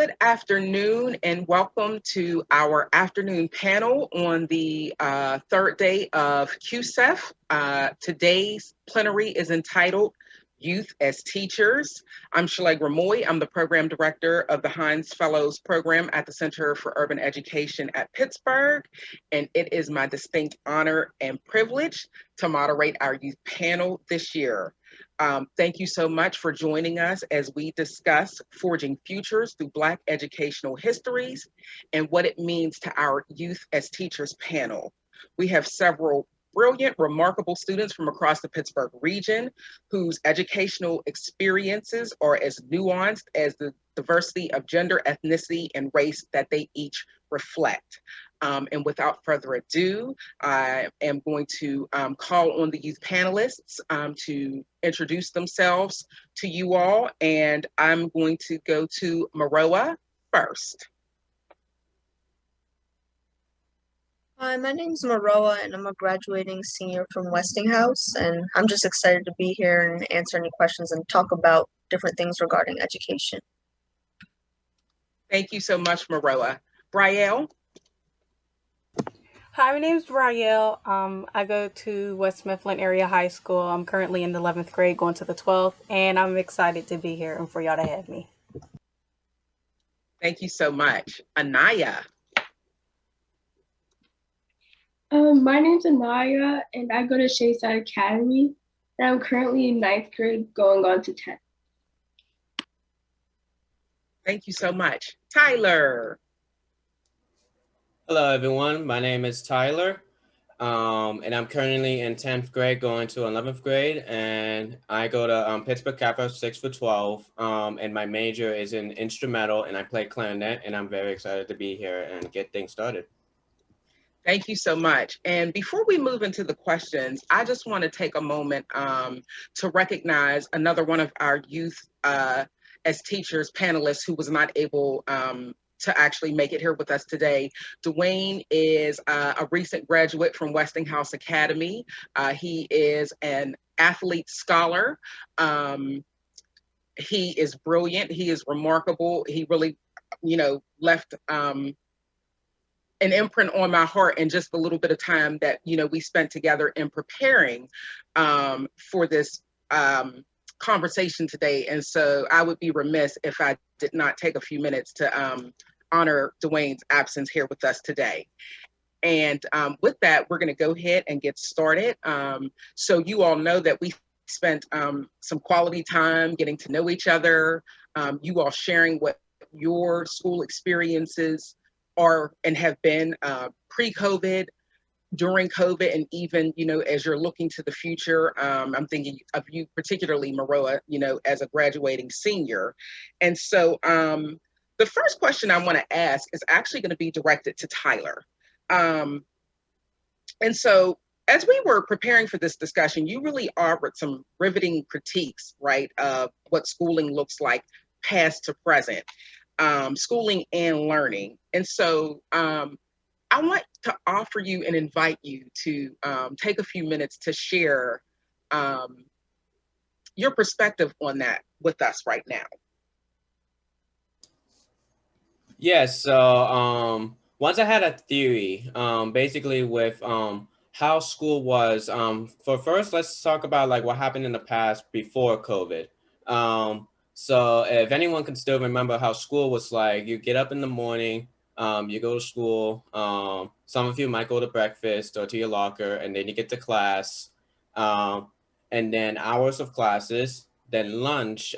Good afternoon and welcome to our afternoon panel on the third day of CUESEF. Today's plenary is entitled Youth as Teachers. I'm SHALLEGRA. I'm the program director of the Heinz Fellows program at the Center for Urban Education at Pittsburgh, and it is my distinct honor and privilege to moderate our youth panel this year. Thank you so much for joining us as we discuss forging futures through Black educational histories and what it means to our Youth as Teachers panel. We have several brilliant, remarkable students from across the Pittsburgh region whose educational experiences are as nuanced as the diversity of gender, ethnicity, and race that they each reflect. And without further ado, I am going to call on the youth panelists to introduce themselves to you all. And I'm going to go to Maroa first. Hi, my name is Maroa, and I'm a graduating senior from Westinghouse, and I'm just excited to be here and answer any questions and talk about different things regarding education. Thank you so much, Maroa. Briayle? Hi, my name is Briayelle. I go to West Mifflin Area High School. I'm currently in the 11th grade, going to the 12th, and I'm excited to be here and for y'all to have me. Thank you so much. AHNIYA? My name's AHNIYA, and I go to SHADYSIDE Academy, and I'm currently in 9th grade, going on to 10th. Thank you so much. Tyler? Hello, everyone. My name is Tyler, and I'm currently in 10th grade going to 11th grade, and I go to Pittsburgh Capital 6 for 12, and my major is in instrumental, and I play clarinet, and I'm very excited to be here and get things started. Thank you so much. And before we move into the questions, I just want to take a moment to recognize another one of our youth as teachers panelists who was not able to actually make it here with us today. Dwayne is a recent graduate from Westinghouse Academy. He is an athlete scholar. He is brilliant. He is remarkable. He really, left an imprint on my heart in just the little bit of time that, we spent together in preparing for this conversation today. And so I would be remiss if I did not take a few minutes to honor Dwayne's absence here with us today. And with that, we're going to go ahead and get started. So you all know that we spent some quality time getting to know each other, you all sharing what your school experiences are and have been pre-COVID, during COVID, and even, as you're looking to the future. I'm thinking of you particularly, Maroa, as a graduating senior. And so the first question I want to ask is actually going to be directed to Tyler. And so as we were preparing for this discussion, you really offered some riveting critiques, right, of what schooling looks like past to present, schooling and learning. And so I want to offer you and invite you to take a few minutes to share your perspective on that with us right now. Yes, so once I had a theory, basically with how school was, for first, let's talk about like what happened in the past before COVID. So if anyone can still remember how school was like, you get up in the morning, you go to school, some of you might go to breakfast or to your locker, and then you get to class, and then hours of classes, then lunch,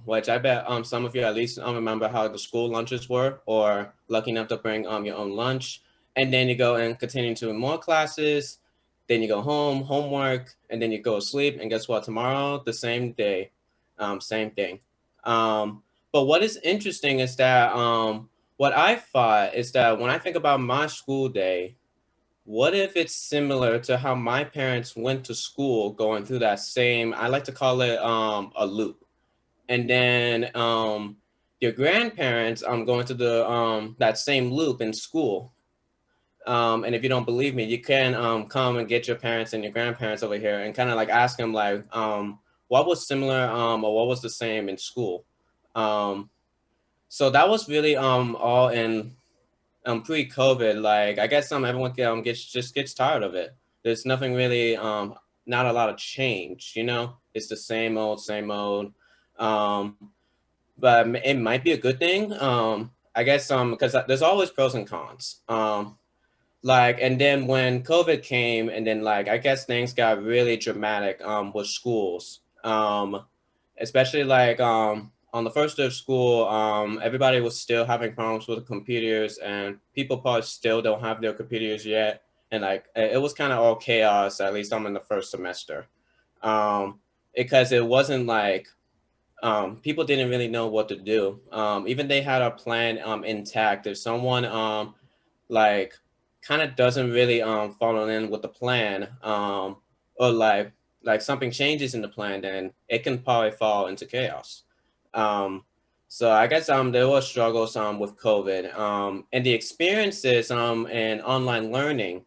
which I bet some of you at least remember how the school lunches were, or lucky enough to bring your own lunch. And then you go and continue to more classes, then you go home, homework, and then you go to sleep. And guess what? Tomorrow, the same day, same thing. But what is interesting is that what I thought is that when I think about my school day, what if it's similar to how my parents went to school, going through that same, I like to call it a loop. And then your grandparents going through the that same loop in school. And if you don't believe me, you can come and get your parents and your grandparents over here and kind of like ask them like, what was similar or what was the same in school? So that was really all in pre-COVID. Like I guess everyone gets tired of it. There's nothing really not a lot of change, you know. It's the same old, same old. Um, but it might be a good thing. I guess because there's always pros and cons. Like, and then when COVID came, and then like I guess things got really dramatic with schools. Especially like on the first day of school, everybody was still having problems with the computers, and people probably still don't have their computers yet. And like it was kind of all chaos. At least I'm in the first semester, because it wasn't like people didn't really know what to do. Even they had a plan intact. If someone like kind of doesn't really follow in with the plan, or like something changes in the plan, then it can probably fall into chaos. So I guess there were struggles with COVID, and the experiences in online learning.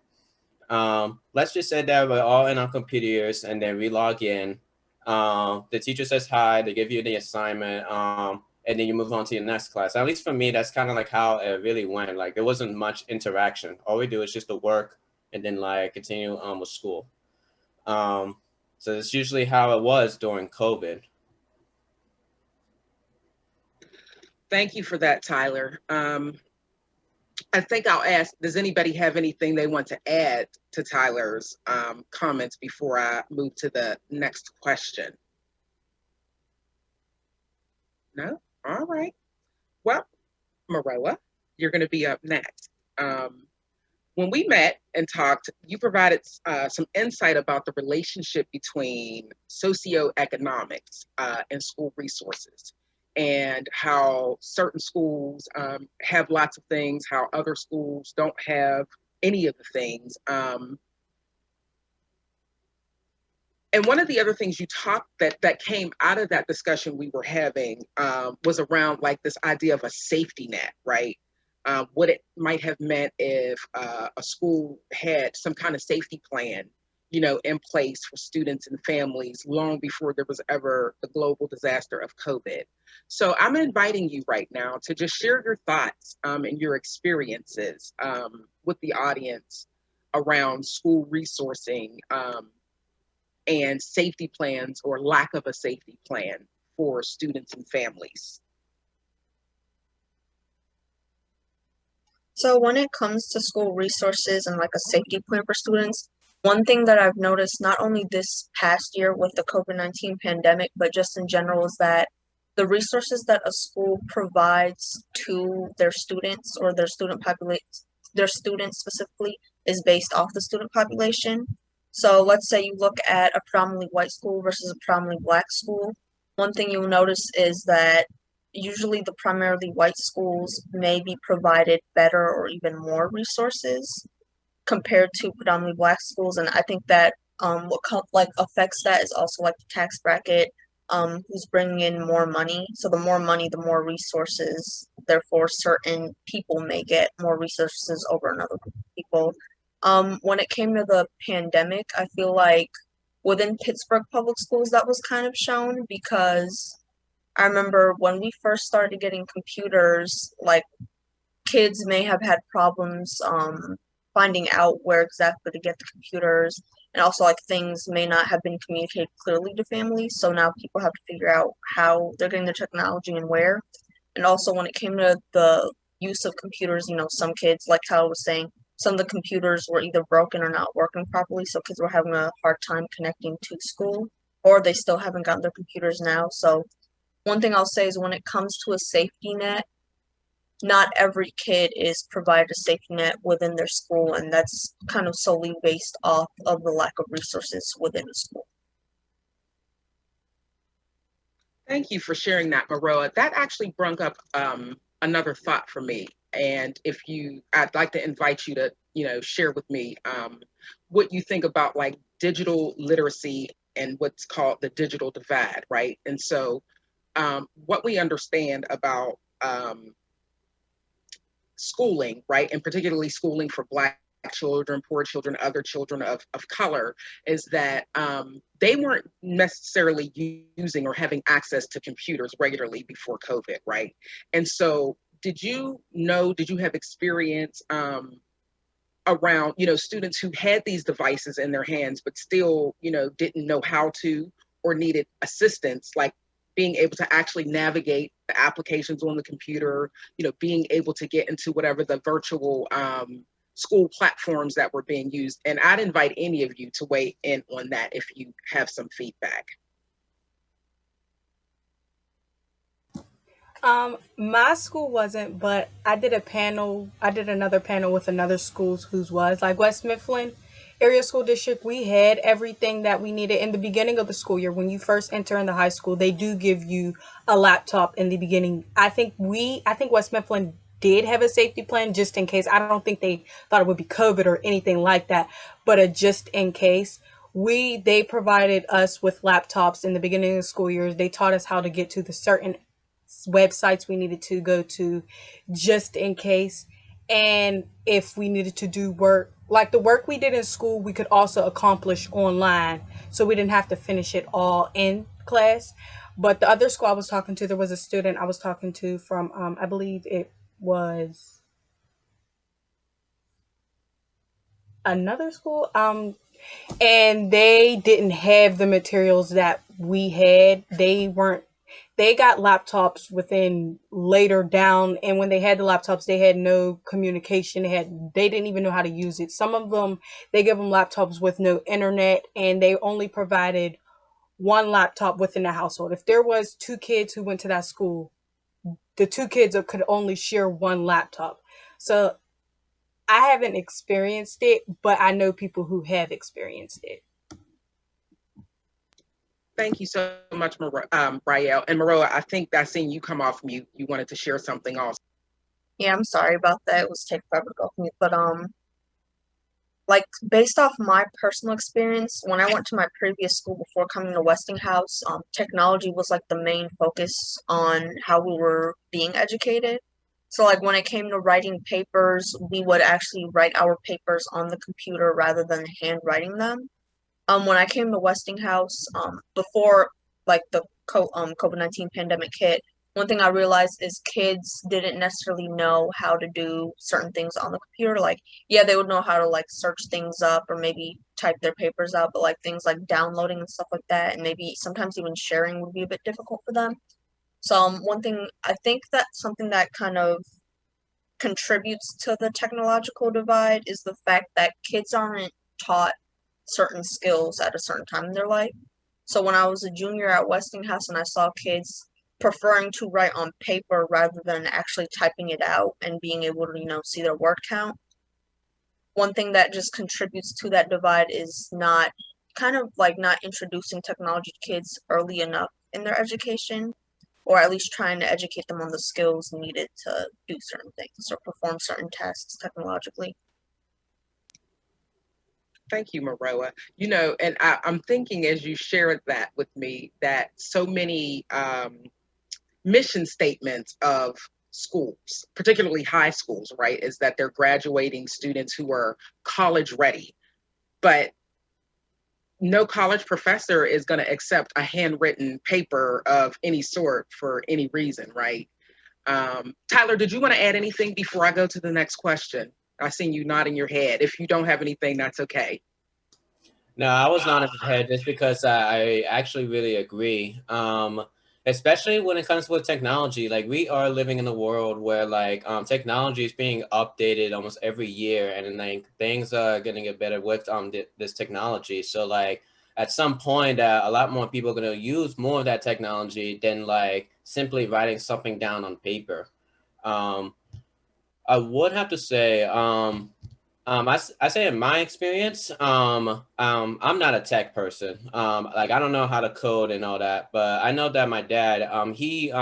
Let's just say that we're all in our computers and then we log in. The teacher says hi, they give you the assignment, and then you move on to your next class. At least for me, that's kind of like how it really went. Like there wasn't much interaction. All we do is just the work and then like continue with school. So that's usually how it was during COVID. Thank you for that, Tyler. I think I'll ask, does anybody have anything they want to add to Tyler's comments before I move to the next question? No? All right. Well, Maroa, you're going to be up next. When we met and talked, you provided some insight about the relationship between socioeconomics and school resources, and how certain schools have lots of things, how other schools don't have any of the things. And one of the other things you talked that came out of that discussion we were having was around like this idea of a safety net, right? What it might have meant if a school had some kind of safety plan, you know, in place for students and families long before there was ever the global disaster of COVID. So I'm inviting you right now to just share your thoughts and your experiences with the audience around school resourcing and safety plans or lack of a safety plan for students and families. So when it comes to school resources and like a safety plan for students, one thing that I've noticed not only this past year with the COVID-19 pandemic, but just in general is that the resources that a school provides to their students or their their students specifically is based off the student population. So let's say you look at a predominantly white school versus a predominantly black school. One thing you'll notice is that usually the primarily white schools may be provided better or even more resources compared to predominantly black schools. And I think that what affects that is also like the tax bracket, who's bringing in more money. So the more money, the more resources. Therefore, certain people may get more resources over another group of people. When it came to the pandemic, I feel like within Pittsburgh public schools, that was kind of shown because I remember when we first started getting computers, like kids may have had problems finding out where exactly to get the computers, and also like things may not have been communicated clearly to families. So now people have to figure out how they're getting the technology and where. And also when it came to the use of computers, you know, some kids, like Tyler was saying, some of the computers were either broken or not working properly, so kids were having a hard time connecting to school, or they still haven't gotten their computers now. So one thing I'll say is when it comes to a safety net, not every kid is provided a safety net within their school, and that's kind of solely based off of the lack of resources within the school. Thank you for sharing that, Maroa. That actually brought up another thought for me. And I'd like to invite you to, you know, share with me what you think about like digital literacy and what's called the digital divide, right? And so what we understand about schooling, right, and particularly schooling for Black children, poor children, other children of color, is that they weren't necessarily using or having access to computers regularly before COVID, right? And so did you have experience around, students who had these devices in their hands, but still, didn't know how to or needed assistance, like being able to actually navigate the applications on the computer, being able to get into whatever the virtual school platforms that were being used? And I'd invite any of you to weigh in on that if you have some feedback. My school wasn't, but I did another panel with another schools whose was, like West Mifflin Area School District. We had everything that we needed in the beginning of the school year. When you first enter in the high school, they do give you a laptop in the beginning. I think West Mifflin did have a safety plan just in case. I don't think they thought it would be COVID or anything like that, but just in case. They provided us with laptops in the beginning of the school year. They taught us how to get to the certain websites we needed to go to just in case. And if we needed to do work, like the work we did in school, we could also accomplish online. So we didn't have to finish it all in class. But the other school I was talking to, there was a student I was talking to from, I believe it was another school. And they didn't have the materials that we had. They got laptops within later down, and when they had the laptops, they had no communication. They didn't even know how to use it. Some of them, they give them laptops with no internet, and they only provided one laptop within the household. If there was 2 kids who went to that school, the 2 kids could only share one laptop. So I haven't experienced it, but I know people who have experienced it. Thank you so much, Briayelle. And Maroa, I think I seen you come off mute. You wanted to share something also. Yeah, I'm sorry about that. It was taking forever to go off mute. But like based off my personal experience, when I went to my previous school before coming to Westinghouse, technology was like the main focus on how we were being educated. So like when it came to writing papers, we would actually write our papers on the computer rather than handwriting them. When I came to Westinghouse, before like the COVID-19 pandemic hit, one thing I realized is kids didn't necessarily know how to do certain things on the computer. Like, yeah, they would know how to like search things up or maybe type their papers out, but like things like downloading and stuff like that, and maybe sometimes even sharing would be a bit difficult for them. So one thing I think that something that kind of contributes to the technological divide is the fact that kids aren't taught certain skills at a certain time in their life. So when I was a junior at Westinghouse and I saw kids preferring to write on paper rather than actually typing it out and being able to, see their word count, one thing that just contributes to that divide is not introducing technology to kids early enough in their education, or at least trying to educate them on the skills needed to do certain things or perform certain tasks technologically. Thank you, Maroa. And I'm thinking as you shared that with me, that so many mission statements of schools, particularly high schools, right, is that they're graduating students who are college ready. But no college professor is going to accept a handwritten paper of any sort for any reason, right? Tyler, did you want to add anything before I go to the next question? I seen you nodding your head. If you don't have anything, that's okay. No, I was nodding my head just because I actually really agree. Especially when it comes with technology, like we are living in a world where like technology is being updated almost every year, and like things are getting better with this technology. So like at some point, a lot more people are going to use more of that technology than like simply writing something down on paper. I would have to say, I say in my experience, I'm not a tech person. Like I don't know how to code and all that, but I know that my dad, he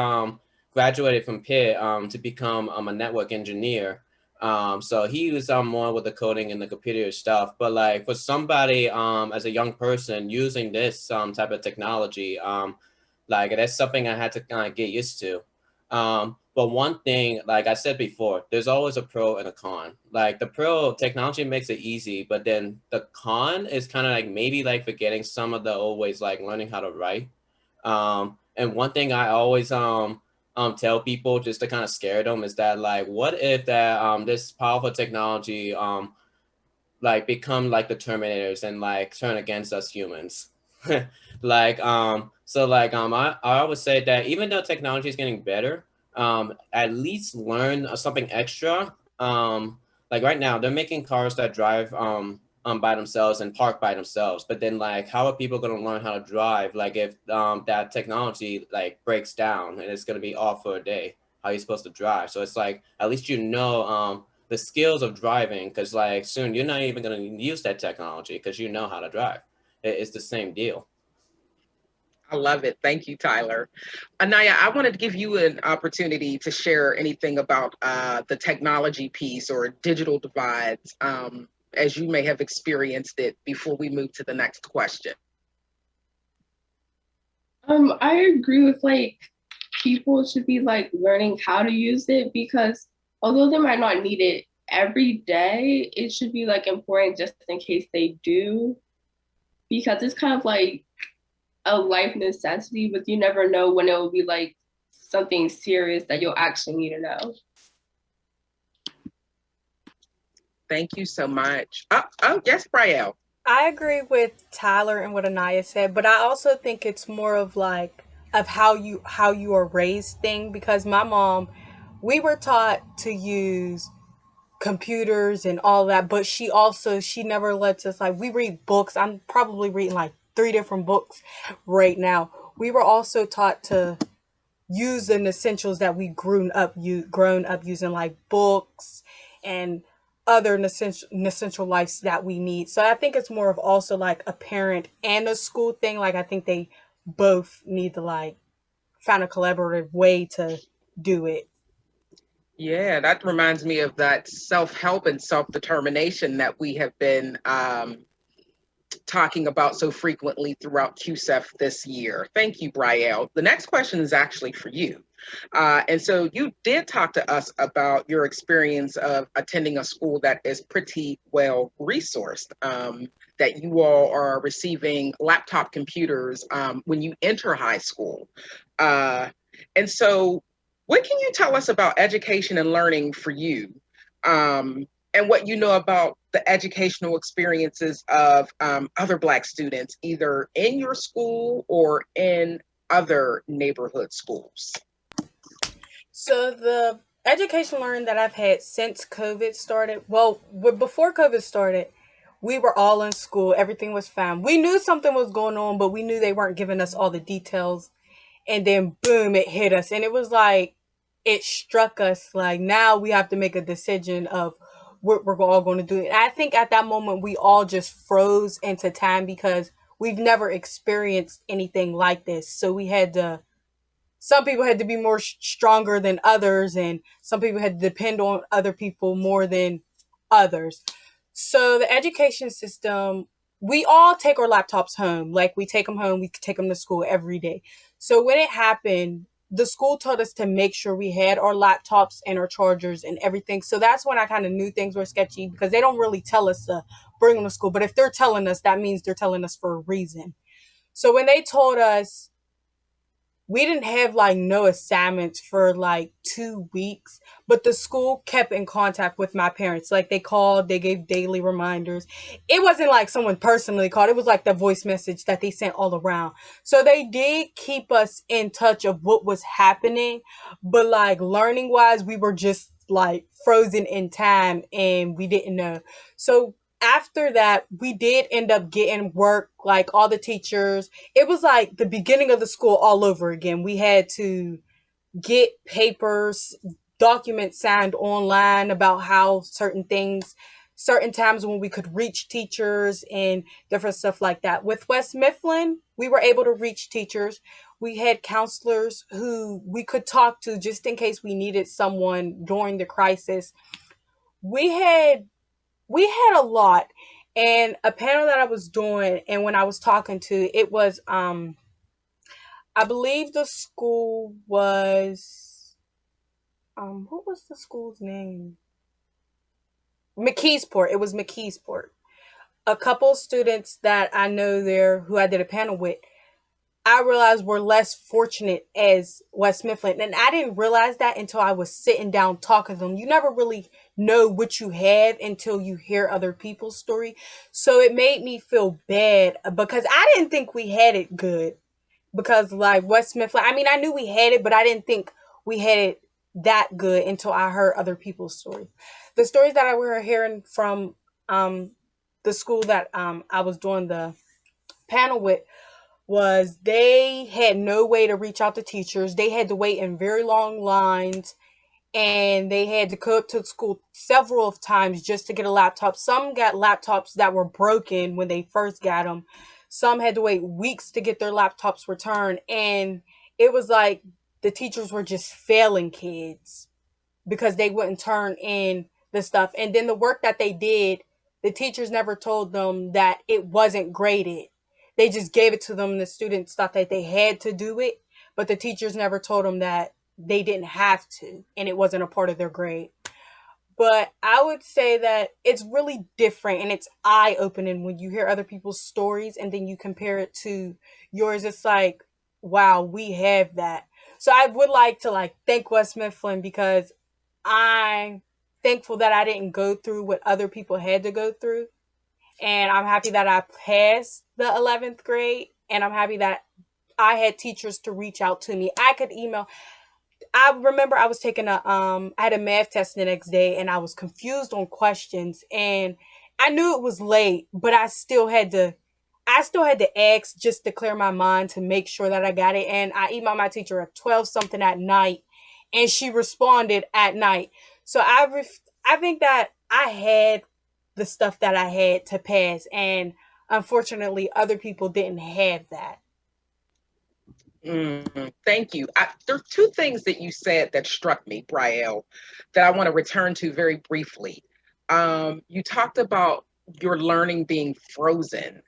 graduated from Pitt to become a network engineer. So he was more with the coding and the computer stuff. But like for somebody as a young person using this type of technology, like that's something I had to kind of get used to. But But one thing, like I said before, there's always a pro and a con. Like the pro, technology makes it easy, but then the con is kind of like maybe like forgetting some of the old ways, like learning how to write. And one thing I always tell people just to kind of scare them is that like, what if that this powerful technology like become like the Terminators and like turn against us humans? Like I would say that even though technology is getting better, at least learn something extra. Like right now they're making cars that drive by themselves and park by themselves, but then like how are people going to learn how to drive like if that technology like breaks down and it's going to be off for a day? How are you supposed to drive? So it's like at least the skills of driving, because like soon you're not even going to use that technology because you know how to drive. It's the same deal. I love it. Thank you, Tyler. Anaya, I wanted to give you an opportunity to share anything about the technology piece or digital divides, as you may have experienced it before we move to the next question. I agree with like people should be like learning how to use it, because although they might not need it every day, it should be like important just in case they do, because it's kind of like a life necessity, but you never know when it will be like something serious that you'll actually need to know. Thank you so much. Oh yes, Brielle. I agree with Tyler and what Anaya said, but I also think it's more of like of how you are raised thing, because my mom, we were taught to use computers and all that, but she never lets us, like, we read books. I'm probably reading like 3 different books right now. We were also taught to use the essentials that we grown up using, like books and other essential lives that we need. So I think it's more of also like a parent and a school thing. Like I think they both need to like find a collaborative way to do it. Yeah, that reminds me of that self-help and self-determination that we have been talking about so frequently throughout CUESEF this year. Thank you, Brielle. The next question is actually for you. And so you did talk to us about your experience of attending a school that is pretty well resourced, that you all are receiving laptop computers when you enter high school. And so what can you tell us about education and learning for you? And what you know about the educational experiences of other Black students, either in your school or in other neighborhood schools. So the education learning that I've had since COVID started, well, before COVID started, we were all in school. Everything was fine. We knew something was going on, but we knew they weren't giving us all the details. And then boom, it hit us. And it was like, it struck us like now we have to make a decision of what we're all going to do. And I think at that moment, we all just froze into time because we've never experienced anything like this. So some people had to be more stronger than others, and some people had to depend on other people more than others. So the education system, we all take our laptops home. Like we take them home, we take them to school every day. So when it happened, the school told us to make sure we had our laptops and our chargers and everything. So that's when I kind of knew things were sketchy, because they don't really tell us to bring them to school. But if they're telling us, that means they're telling us for a reason. So when they told us, we didn't have like no assignments for like 2 weeks, but the school kept in contact with my parents. Like they called, they gave daily reminders. It wasn't like someone personally called. It was like the voice message that they sent all around. So they did keep us in touch of what was happening, but like learning wise, we were just like frozen in time and we didn't know. So after that, we did end up getting work, like all the teachers. It was like the beginning of the school all over again. We had to get papers, documents signed online about how certain times when we could reach teachers and different stuff like that. With West Mifflin, we were able to reach teachers. We had counselors who we could talk to just in case we needed someone during the crisis. We had a lot. And a panel that I was doing, and when I was talking to, it was I believe the school was what was the school's name? McKeesport. It was McKeesport. A couple students that I know there who I did a panel with, I realized were less fortunate as West Mifflin. And I didn't realize that until I was sitting down talking to them. You never really know what you have until you hear other people's story. So it made me feel bad because I didn't think we had it good. Because like West Mifflin, I mean, I knew we had it, but I didn't think we had it that good until I heard other people's stories. The stories that I were hearing from the school that I was doing the panel with was they had no way to reach out to teachers. They had to wait in very long lines, and they had to go up to the school several of times just to get a laptop. Some got laptops that were broken when they first got them. Some had to wait weeks to get their laptops returned, and it was like the teachers were just failing kids because they wouldn't turn in the stuff. And then the work that they did, the teachers never told them that it wasn't graded. They just gave it to them, and the students thought that they had to do it, but the teachers never told them that they didn't have to, and it wasn't a part of their grade. But I would say that it's really different, and it's eye-opening when you hear other people's stories and then you compare it to yours. It's like, wow, we have that. So I would like to thank West Mifflin because I'm thankful that I didn't go through what other people had to go through. And I'm happy that I passed the 11th grade. And I'm happy that I had teachers to reach out to me. I could email. I remember I was taking I had a math test the next day, and I was confused on questions, and I knew it was late, but I still had to ask just to clear my mind to make sure that I got it. And I emailed my teacher at 12 something at night, and she responded at night. So I think that I had the stuff that I had to pass, and unfortunately other people didn't have that. Thank you. There are two things that you said that struck me, Brielle, that I want to return to very briefly. You talked about your learning being frozen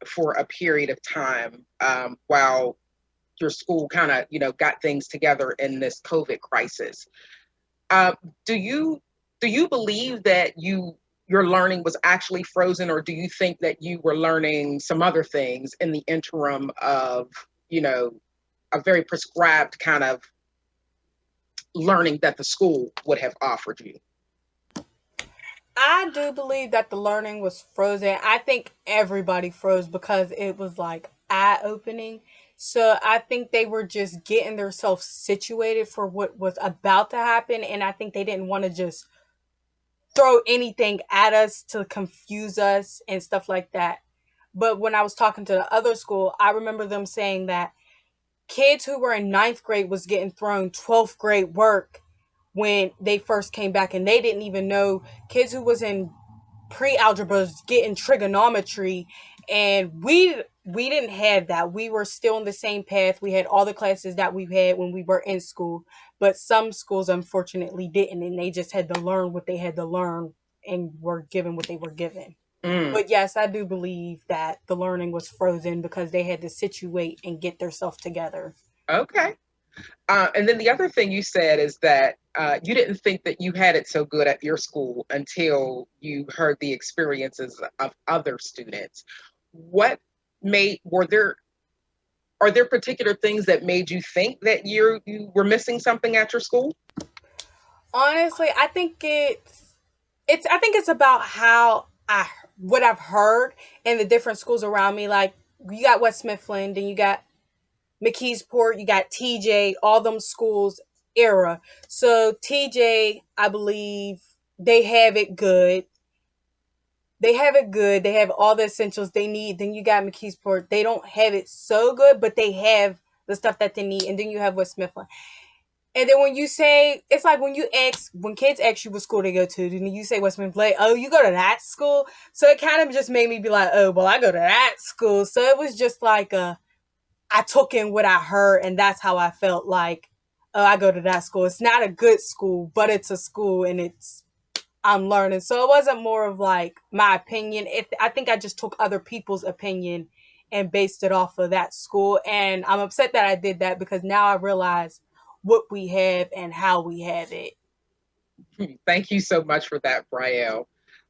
for a period of time while your school kind of, got things together in this COVID crisis. Do you believe that your learning was actually frozen, or do you think that you were learning some other things in the interim of, a very prescribed kind of learning that the school would have offered you? I do believe that the learning was frozen. I think everybody froze because it was like eye-opening. So I think they were just getting themselves situated for what was about to happen. And I think they didn't want to just throw anything at us to confuse us and stuff like that. But when I was talking to the other school, I remember them saying that kids who were in ninth grade was getting thrown 12th grade work when they first came back, and they didn't even know. Kids who was in pre-algebra was getting trigonometry, and we didn't have that. We were still on the same path. We had all the classes that we had when we were in school, but some schools unfortunately didn't, and they just had to learn what they had to learn and were given what they were given. But yes, I do believe that the learning was frozen because they had to situate and get themselves together. Okay. And then the other thing you said is that you didn't think that you had it so good at your school until you heard the experiences of other students. Are there particular things that made you think that you were missing something at your school? Honestly, I think it's about what I've heard in the different schools around me. Like, you got West Mifflin, then you got McKeesport, you got TJ, all them schools era. So TJ, I believe they have it good. They have it good. They have all the essentials they need. Then you got McKeesport. They don't have it so good, but they have the stuff that they need. And then you have West Mifflin. And then when you say, it's like when kids ask you what school they go to, then you say West Mifflin, like, oh, you go to that school? So it kind of just made me be like, oh, well, I go to that school. So it was just like I took in what I heard, and that's how I felt like, oh, I go to that school. It's not a good school, but it's a school, and I'm learning. So it wasn't more of like my opinion. I think I just took other people's opinion and based it off of that school. And I'm upset that I did that because now I realize what we have and how we have it. Thank you so much for that, Brielle.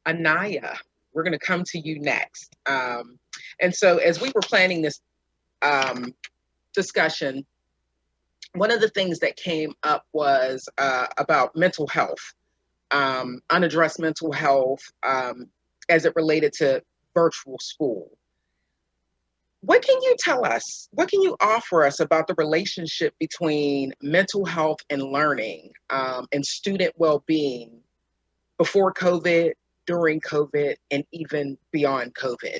AHNIYA, we're going to come to you next. And so, as we were planning this discussion, one of the things that came up was about mental health, unaddressed mental health as it related to virtual school. What can you tell us? What can you offer us about the relationship between mental health and learning and student well-being before COVID, during COVID, and even beyond COVID?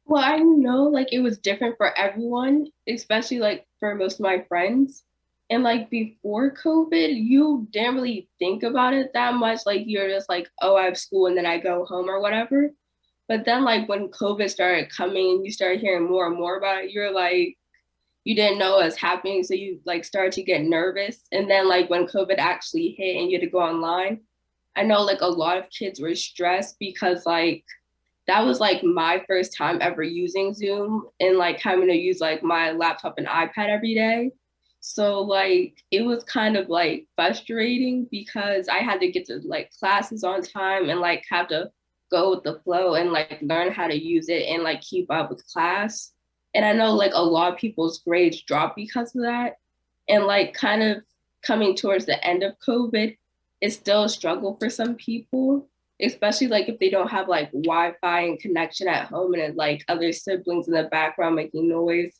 Well, I know like it was different for everyone, especially like for most of my friends. And like before COVID, you didn't really think about it that much. Like you're just like, oh, I have school and then I go home or whatever. But then like when COVID started coming and you started hearing more and more about it, you're like, you didn't know what was happening. So you like started to get nervous. And then like when COVID actually hit and you had to go online, I know like a lot of kids were stressed because like that was like my first time ever using Zoom and like having to use like my laptop and iPad every day. So like it was kind of like frustrating because I had to get to like classes on time and like have to go with the flow and like learn how to use it and like keep up with class. And I know like a lot of people's grades dropped because of that. And like kind of coming towards the end of COVID, it's still a struggle for some people, especially like if they don't have like Wi-Fi and connection at home and like other siblings in the background making noise.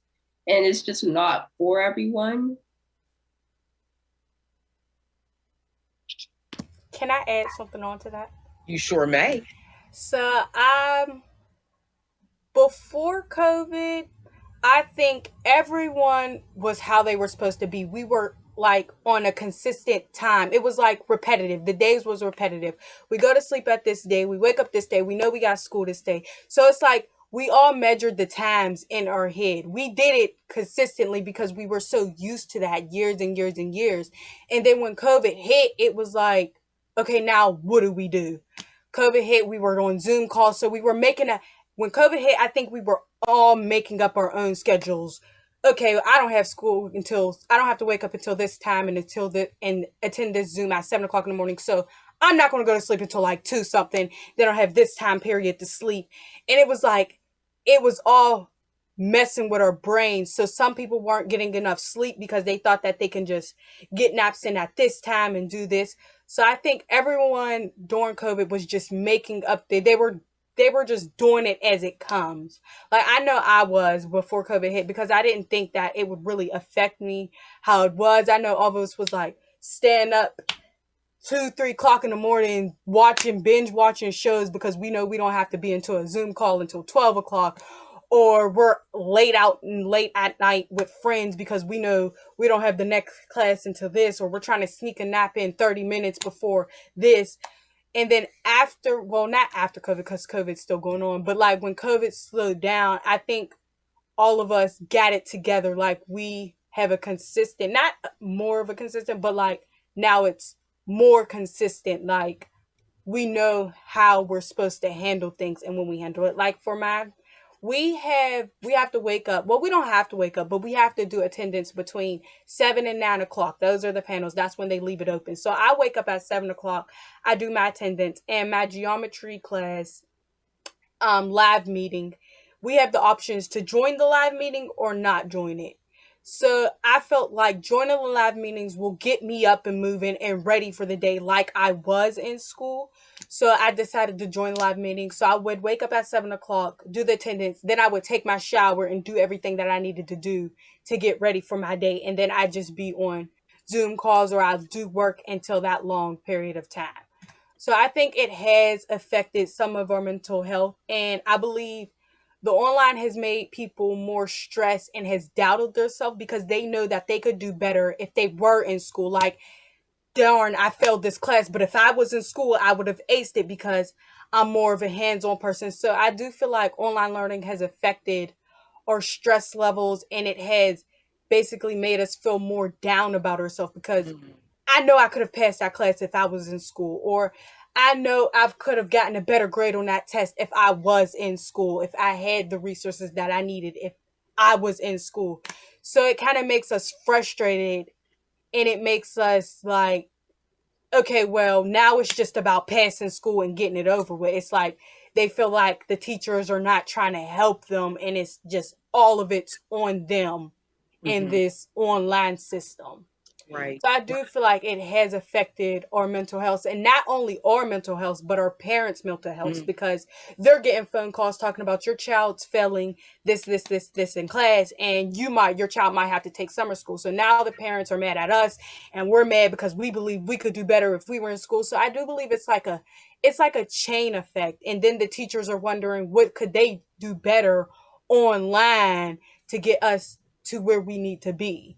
And it's just not for everyone. Can I add something on to that? You sure may. So, before COVID, I think everyone was how they were supposed to be. We were like on a consistent time. It was like repetitive. The days was repetitive. We go to sleep at this day. We wake up this day. We know we got school this day. So it's like we all measured the times in our head. We did it consistently because we were so used to that years and years and years. And then when COVID hit, it was like, okay, now what do we do? COVID hit, we were on Zoom calls. So we were when COVID hit, I think we were all making up our own schedules. Okay, I don't have school until I don't have to wake up until this time and attend this Zoom at 7 o'clock in the morning. So I'm not going to go to sleep until like 2 something. Then I'll have this time period to sleep. And it was like, it was all messing with our brains. So some people weren't getting enough sleep because they thought that they can just get naps in at this time and do this. So I think everyone during COVID was just making up they were just doing it as it comes. Like I know I was before COVID hit because I didn't think that it would really affect me how it was. I know all of us was like staying up 2, 3 o'clock in the morning binge watching shows because we know we don't have to be into a Zoom call until 12 o'clock. Or we're late at night with friends because we know we don't have the next class until this, or we're trying to sneak a nap in 30 minutes before this. And then not after COVID because COVID's still going on, but like when COVID slowed down, I think all of us got it together. Like we have a consistent, not more of a consistent, but like now it's more consistent. Like we know how we're supposed to handle things and when we handle it. Like for we have to wake up. Well, we don't have to wake up, but we have to do attendance between 7 and 9 o'clock. Those are the panels. That's when they leave it open. So I wake up at 7 o'clock. I do my attendance and my geometry class live meeting. We have the options to join the live meeting or not join it. So I felt like joining the live meetings will get me up and moving and ready for the day like I was in school. So I decided to join the live meeting. So I would wake up at 7 o'clock, do the attendance. Then I would take my shower and do everything that I needed to do to get ready for my day. And then I'd just be on Zoom calls or I'll do work until that long period of time. So I think it has affected some of our mental health. And I believe the online has made people more stressed and has doubted themselves because they know that they could do better if they were in school. Like, darn, I failed this class, but if I was in school, I would have aced it because I'm more of a hands-on person. So I do feel like online learning has affected our stress levels and it has basically made us feel more down about ourselves because I know I could have passed that class if I was in school, or I know I could have gotten a better grade on that test if I was in school, if I had the resources that I needed, if I was in school. So it kind of makes us frustrated, and it makes us like, okay, well, now it's just about passing school and getting it over with. It's like they feel like the teachers are not trying to help them, and it's just all of it's on them in Mhm. this online system. Right. So I do feel like it has affected our mental health, and not only our mental health, but our parents' mental health, Mm. because they're getting phone calls talking about your child's failing this in class, and your child might have to take summer school. So now the parents are mad at us, and we're mad because we believe we could do better if we were in school. So I do believe it's like a chain effect, and then the teachers are wondering what could they do better online to get us to where we need to be.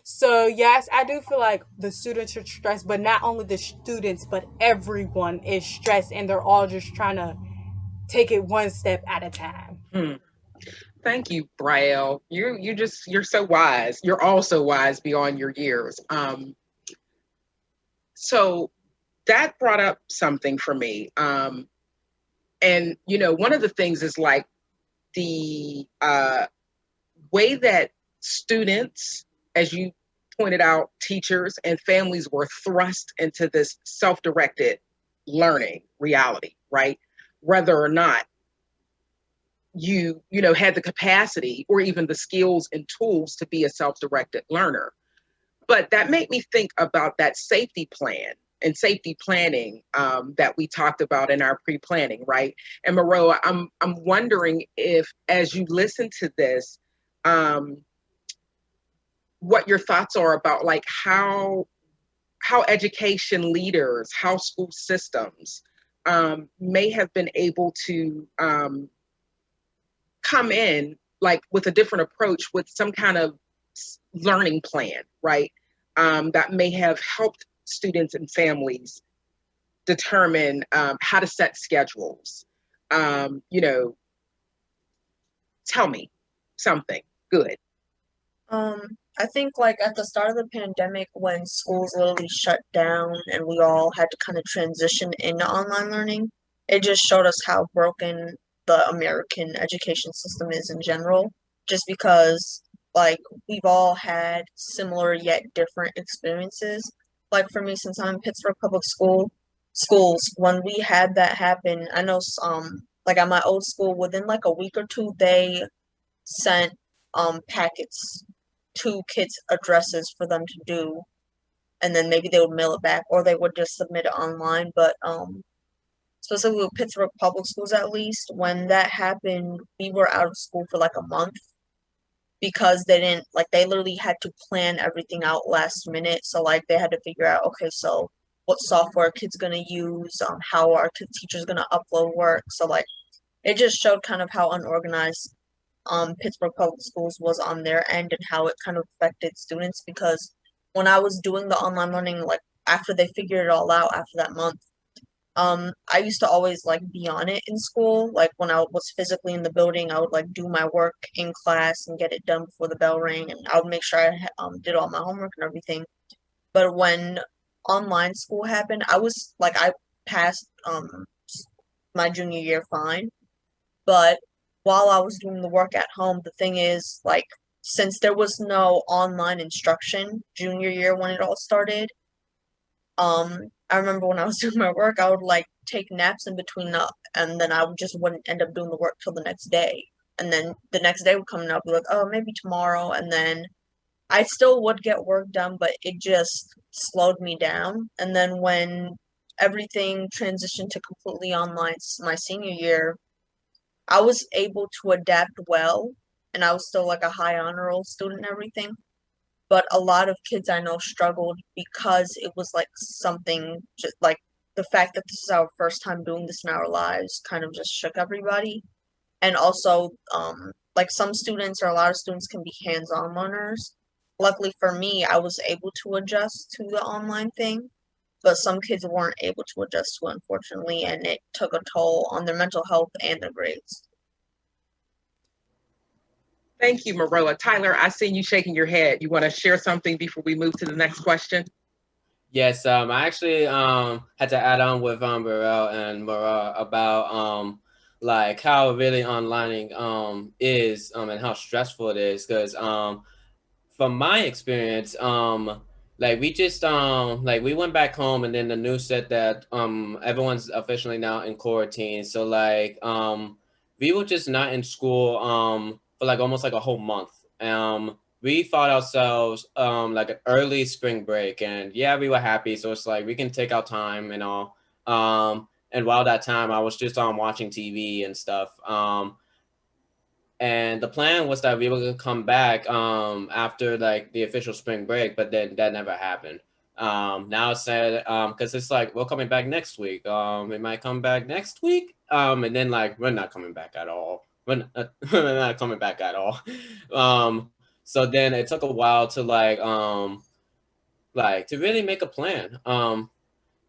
So yes, I do feel like the students are stressed, but not only the students, but everyone is stressed, and they're all just trying to take it one step at a time. Hmm. Thank you, Brielle. You're so wise. You're also wise beyond your years. So that brought up something for me. And one of the things is like the way that students, as you pointed out, teachers and families were thrust into this self-directed learning reality, right? Whether or not you had the capacity or even the skills and tools to be a self-directed learner. But that made me think about that safety plan and safety planning that we talked about in our pre-planning, right? And Maroa, I'm wondering if, as you listen to this, what your thoughts are about like how education leaders, how school systems may have been able to come in like with a different approach, with some kind of learning plan, right? That may have helped students and families determine how to set schedules. You know, tell me something good. I think like at the start of the pandemic when schools literally shut down and we all had to kind of transition into online learning, it just showed us how broken the American education system is in general. Just because like we've all had similar yet different experiences. Like for me, since I'm in Pittsburgh Public Schools, when we had that happen, I know like at my old school, within like a week or two, they sent packets to kids' addresses for them to do, and then maybe they would mail it back or they would just submit it online. But specifically with Pittsburgh Public Schools, at least, when that happened, we were out of school for like a month because they didn't like they literally had to plan everything out last minute. So like they had to figure out, okay, so what software are kids gonna use, how are teachers gonna upload work. So like it just showed kind of how unorganized Pittsburgh Public Schools was on their end and how it kind of affected students because when I was doing the online learning, like after they figured it all out after that month, I used to always like be on it in school. Like when I was physically in the building, I would like do my work in class and get it done before the bell rang, and I would make sure I did all my homework and everything. But when online school happened, I passed my junior year fine, but while I was doing the work at home, the thing is, like, since there was no online instruction junior year when it all started, I remember when I was doing my work, I would like take naps in between and then I would just wouldn't end up doing the work till the next day. And then the next day would come and I'd be like, oh, maybe tomorrow. And then I still would get work done, but it just slowed me down. And then when everything transitioned to completely online my senior year, I was able to adapt well, and I was still like a high honor roll student and everything. But a lot of kids I know struggled because it was like something just like the fact that this is our first time doing this in our lives kind of just shook everybody. And also, like some students or a lot of students can be hands-on learners. Luckily for me, I was able to adjust to the online thing, but some kids weren't able to adjust to it, unfortunately, and it took a toll on their mental health and their grades. Thank you, Maroa. Tyler, I see you shaking your head. You want to share something before we move to the next question? Yes, I actually had to add on with Burrell and Mara about like how really online is and how stressful it is, because from my experience, like we just like we went back home and then the news said that everyone's officially now in quarantine. So like we were just not in school for like almost like a whole month. We thought ourselves like an early spring break, and yeah, we were happy. So it's like we can take our time and all. And while that time I was just watching TV and stuff. And the plan was that we were gonna come back after like the official spring break, but then that never happened. Now it's said because it's like we're coming back next week. We might come back next week, and then like we're not coming back at all. We're not, we're not coming back at all. So then it took a while to like to really make a plan.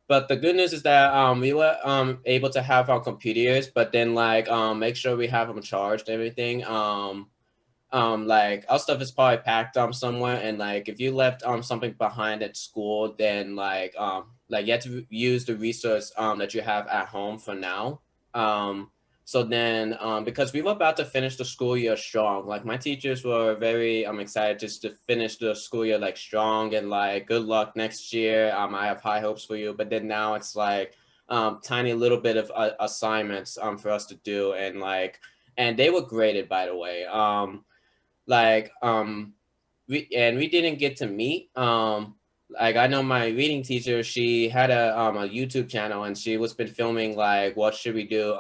But the good news is that we were able to have our computers, but then like make sure we have them charged and everything. Like our stuff is probably packed somewhere, and like if you left something behind at school, then like you have to use the resource that you have at home for now. So then because we were about to finish the school year strong, like my teachers were very excited just to finish the school year like strong, and like good luck next year. I have high hopes for you. But then now it's like tiny little bit of assignments for us to do, and like and they were graded, by the way. Like we didn't get to meet. Like I know my reading teacher, she had a YouTube channel, and she was been filming like what should we do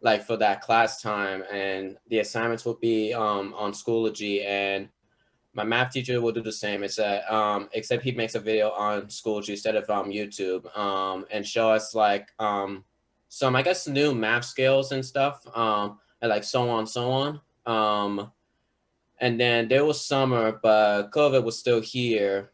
like for that class time, and the assignments will be on Schoology, and my math teacher will do the same. It's except he makes a video on Schoology instead of YouTube, and show us like some I guess new math skills and stuff, and like so on so on. And then there was summer, but COVID was still here.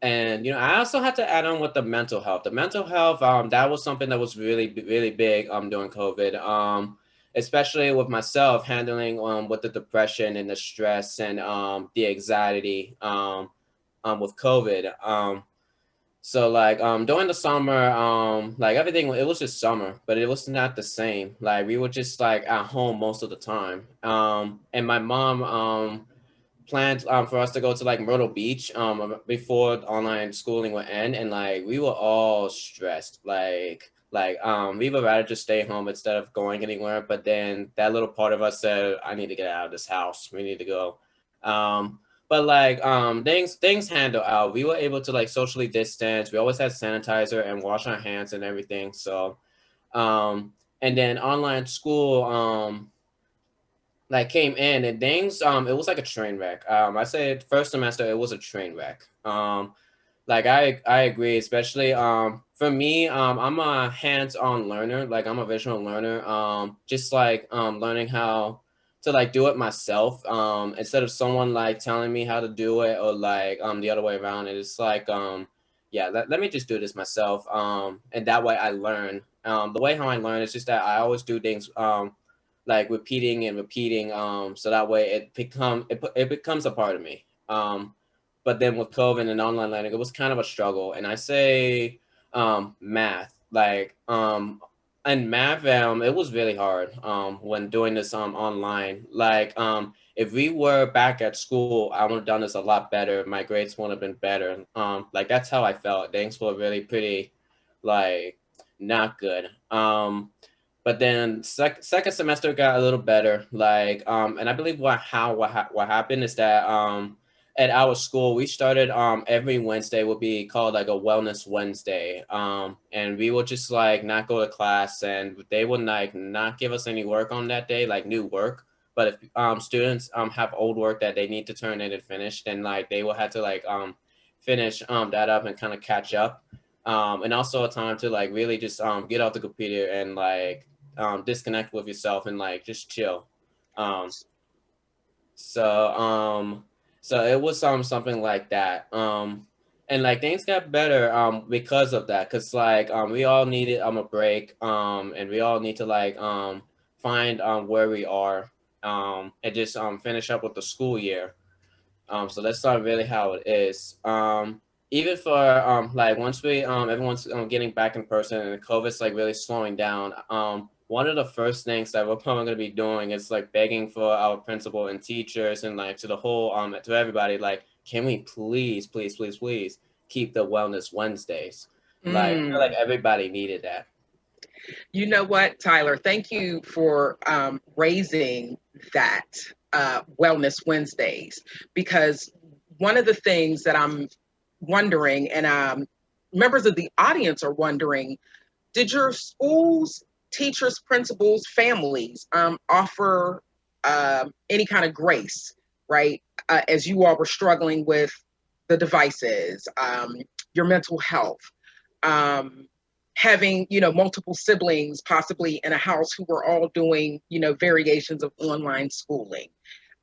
And I also had to add on with the mental health. The mental health, that was something that was really big during COVID. Especially with myself handling with the depression and the stress and the anxiety with COVID. So like during the summer, like everything, it was just summer, but it was not the same. Like we were just like at home most of the time. And my mom planned for us to go to like Myrtle Beach before online schooling would end, and like we were all stressed. Like we would rather just stay home instead of going anywhere. But then that little part of us said, I need to get out of this house. We need to go. But like things handle out. We were able to like socially distance. We always had sanitizer and wash our hands and everything. So and then online school like came in, and things it was like a train wreck. I said first semester it was a train wreck. Like I agree, especially for me, I'm a hands-on learner. Like I'm a visual learner. Just like learning how to like do it myself instead of someone like telling me how to do it, or like the other way around. It's like yeah, let me just do this myself. And that way I learn. The way how I learn is just that I always do things like repeating and repeating, so that way it becomes a part of me. But then with COVID and online learning, it was kind of a struggle. And I say math, like and math, it was really hard when doing this online. Like if we were back at school, I would have done this a lot better. My grades would have been better. Like that's how I felt. Things were really pretty like not good. But then second semester got a little better. Like and I believe what happened is that at our school we started every Wednesday would be called like a wellness Wednesday. And we would just like not go to class, and they would like not give us any work on that day, like new work. But if students have old work that they need to turn in and finish, then like they will have to like finish that up and kind of catch up. And also a time to like really just get off the computer and like disconnect with yourself and like just chill. Um, so so it was something like that. And like things got better because of that, because like we all needed a break, and we all need to like find where we are and just finish up with the school year. So that's not really how it is. Even for like once we everyone's getting back in person and COVID's like really slowing down, one of the first things that we're probably going to be doing is like begging for our principal and teachers and like to the whole to everybody, like, can we please keep the Wellness Wednesdays? Like, I feel like everybody needed that. You know what, Tyler? Thank you for raising that Wellness Wednesdays, because one of the things that I'm wondering, and members of the audience are wondering, did your schools, teachers, principals, families offer any kind of grace, right? As you all were struggling with the devices, your mental health, having, multiple siblings possibly in a house who were all doing, variations of online schooling.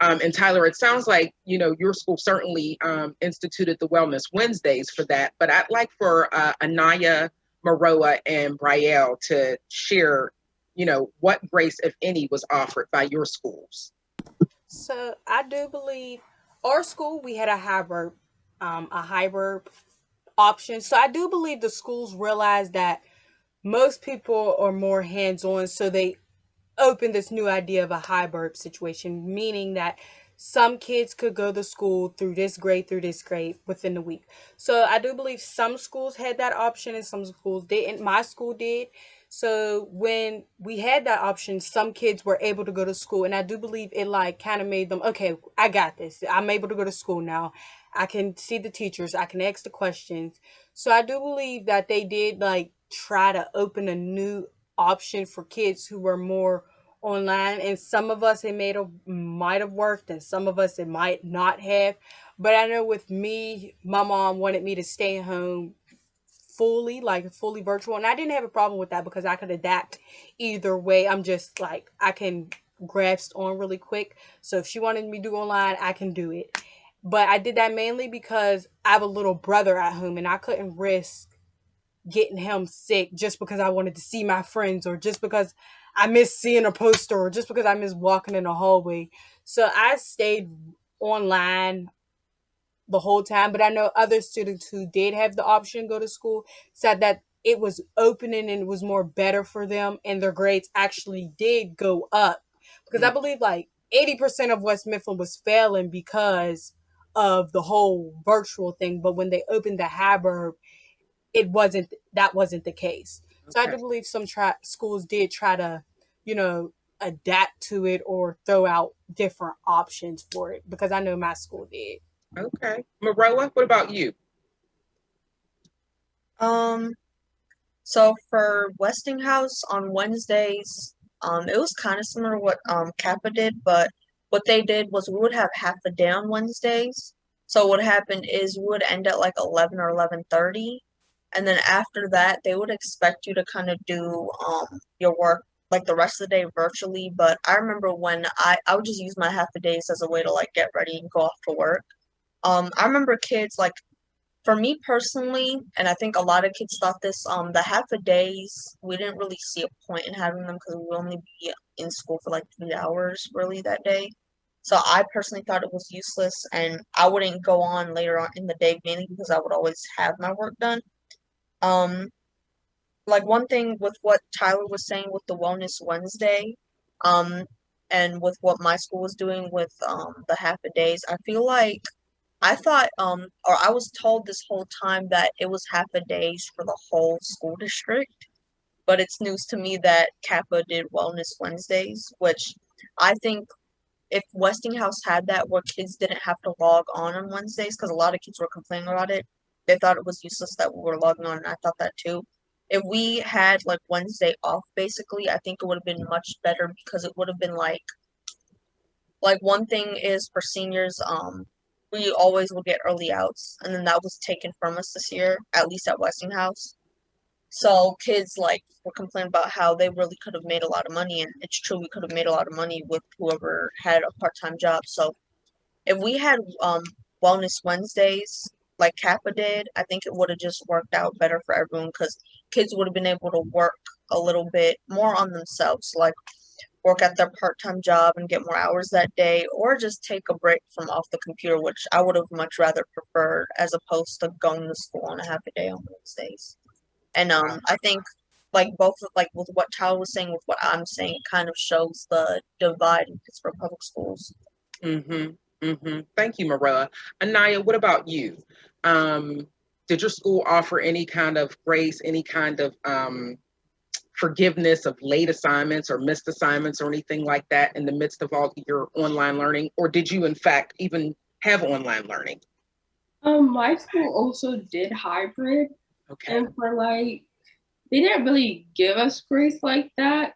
And Tyler, it sounds like, your school certainly instituted the Wellness Wednesdays for that, but I'd like for AHNIYA, Maroa, and BRIAYELLE to share, what grace, if any, was offered by your schools. So I do believe our school, we had a hybrid option. So I do believe the schools realized that most people are more hands-on, so they opened this new idea of a hybrid situation, meaning that some kids could go to school through this grade within the week. So I do believe some schools had that option and some schools didn't. My school did. So when we had that option, some kids were able to go to school, and I do believe it like kind of made them, okay, I got this. I'm able to go to school now. I can see the teachers. I can ask the questions. So I do believe that they did like try to open a new option for kids who were more online, and some of us it might have worked and some of us it might not have. But I know with me, my mom wanted me to stay home fully virtual, and I didn't have a problem with that because I could adapt either way. I'm just like, I can grasp on really quick, so if she wanted me to do online, I can do it. But I did that mainly because I have a little brother at home and I couldn't risk getting him sick just because I wanted to see my friends, or just because I miss seeing a poster, or just because I miss walking in the hallway. So I stayed online the whole time. But I know other students who did have the option to go to school said that it was opening and it was more better for them, and their grades actually did go up. Because I believe like 80% of West Mifflin was failing because of the whole virtual thing. But when they opened the hybrid, that wasn't the case. So I do believe some schools did try to, adapt to it or throw out different options for it, because I know my school did. Okay. Maroa, what about you? Um, so for Westinghouse on Wednesdays, it was kind of similar to what Kappa did, but what they did was we would have half a day on Wednesdays. So what happened is we would end at like 11 or 11:30, and then after that they would expect you to kind of do your work like the rest of the day virtually. But I remember when I would just use my half a days as a way to like get ready and go off to work. I remember kids like, for me personally, and I think a lot of kids thought this, the half a days, we didn't really see a point in having them because we would only be in school for like 3 hours really that day. So I personally thought it was useless, and I wouldn't go on later on in the day mainly because I would always have my work done. Um, like one thing with what Tyler was saying with the Wellness Wednesday, um, and with what my school was doing with the half a days, I feel like I thought, or I was told this whole time that it was half a days for the whole school district, but it's news to me that Kappa did Wellness Wednesdays, which I think if Westinghouse had that where kids didn't have to log on Wednesdays, because a lot of kids were complaining about it, they thought it was useless that we were logging on, and I thought that too. If we had like Wednesday off, basically, I think it would have been much better because it would have been like one thing is for seniors, we always will get early outs, and then that was taken from us this year, at least at Westinghouse. So kids like were complaining about how they really could have made a lot of money, and it's true we could have made a lot of money with whoever had a part-time job. So if we had Wellness Wednesdays like Kappa did, I think it would have just worked out better for everyone because kids would have been able to work a little bit more on themselves, like work at their part-time job and get more hours that day, or just take a break from off the computer, which I would have much rather preferred as opposed to going to school on a half a day on Wednesdays. And I think like both like with what Tyler was saying with what I'm saying, it kind of shows the divide in Pittsburgh public schools. Thank you, Marilla. Anaya, what about you? Did your school offer any kind of grace, any kind of forgiveness of late assignments or missed assignments or anything like that in the midst of all your online learning? Or did you, in fact, even have online learning? My school also did hybrid, Okay. and for like, they didn't really give us grace like that,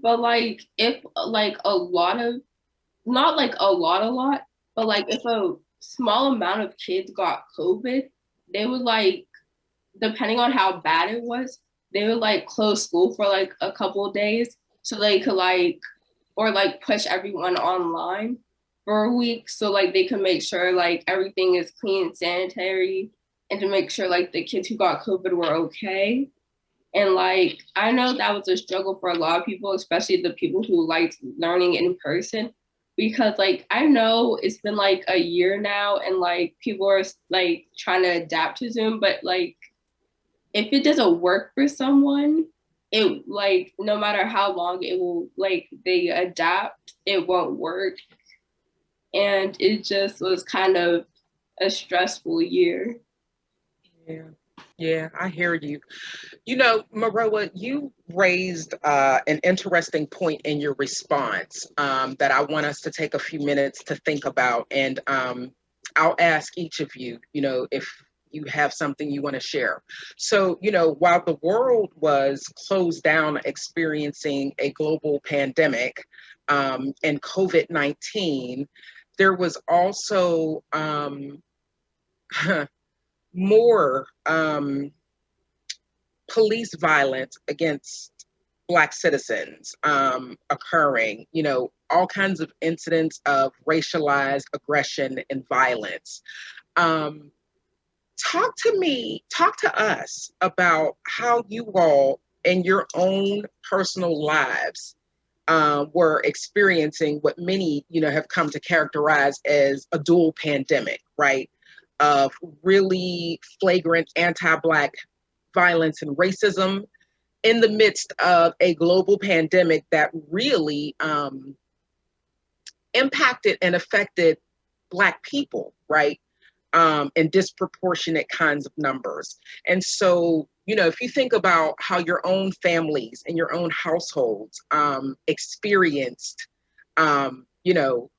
but like if like a lot of, not like a lot, but like if a small amount of kids got COVID, they would like, depending on how bad it was, they would like close school for like a couple of days so they could like, or like push everyone online for a week so like they could make sure like everything is clean and sanitary, and to make sure like the kids who got COVID were okay. And like, I know that was a struggle for a lot of people, especially the people who liked learning in person, because like, I know it's been like a year now and like people are like trying to adapt to Zoom, but like, if it doesn't work for someone, it like, no matter how long it will like they adapt, it won't work. And it just was kind of a stressful year. Yeah, I hear you. You know, Maroa, you raised an interesting point in your response that I want us to take a few minutes to think about. And I'll ask each of you, you know, if you have something you want to share. So, you know, while the world was closed down, experiencing a global pandemic and COVID-19, there was also more police violence against Black citizens occurring, you know, all kinds of incidents of racialized aggression and violence. Talk to us about how you all in your own personal lives were experiencing what many, you know, have come to characterize as a dual pandemic, right? Of really flagrant anti-Black violence and racism in the midst of a global pandemic that really impacted and affected Black people, right? In disproportionate kinds of numbers. And so, you know, if you think about how your own families and your own households experienced, you know,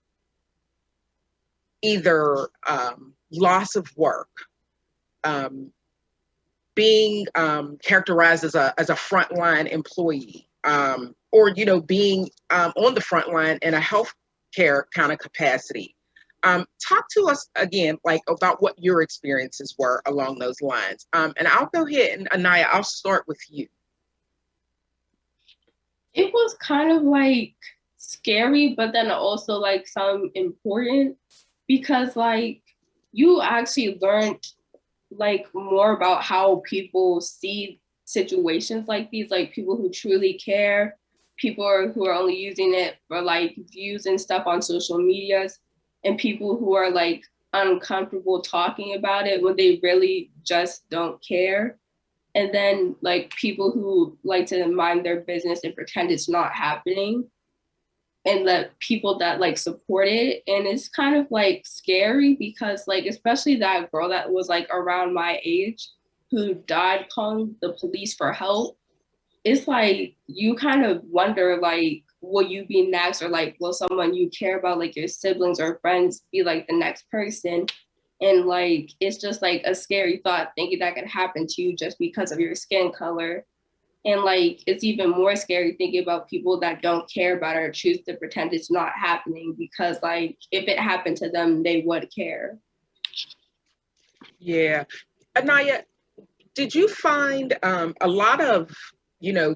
either loss of work, being characterized as a frontline employee, or, you know, being on the front line in a healthcare kind of capacity. Talk to us again, like about what your experiences were along those lines. And I'll go ahead and Anaya, I'll start with you. It was kind of like scary, but then also like some important, because like you actually learned like more about how people see situations like these, like people who truly care, people who are only using it for like views and stuff on social medias, and people who are like uncomfortable talking about it when they really just don't care. And then like people who like to mind their business and pretend it's not happening, and the people that like support it. And it's kind of like scary because like, especially that girl that was like around my age who died calling the police for help. It's like, you kind of wonder, like, will you be next? Or like, will someone you care about, like your siblings or friends, be like the next person? And like, it's just like a scary thought thinking that could happen to you just because of your skin color. And like, it's even more scary thinking about people that don't care about it or choose to pretend it's not happening, because like, if it happened to them, they would care. Yeah. Anaya, did you find a lot of, you know,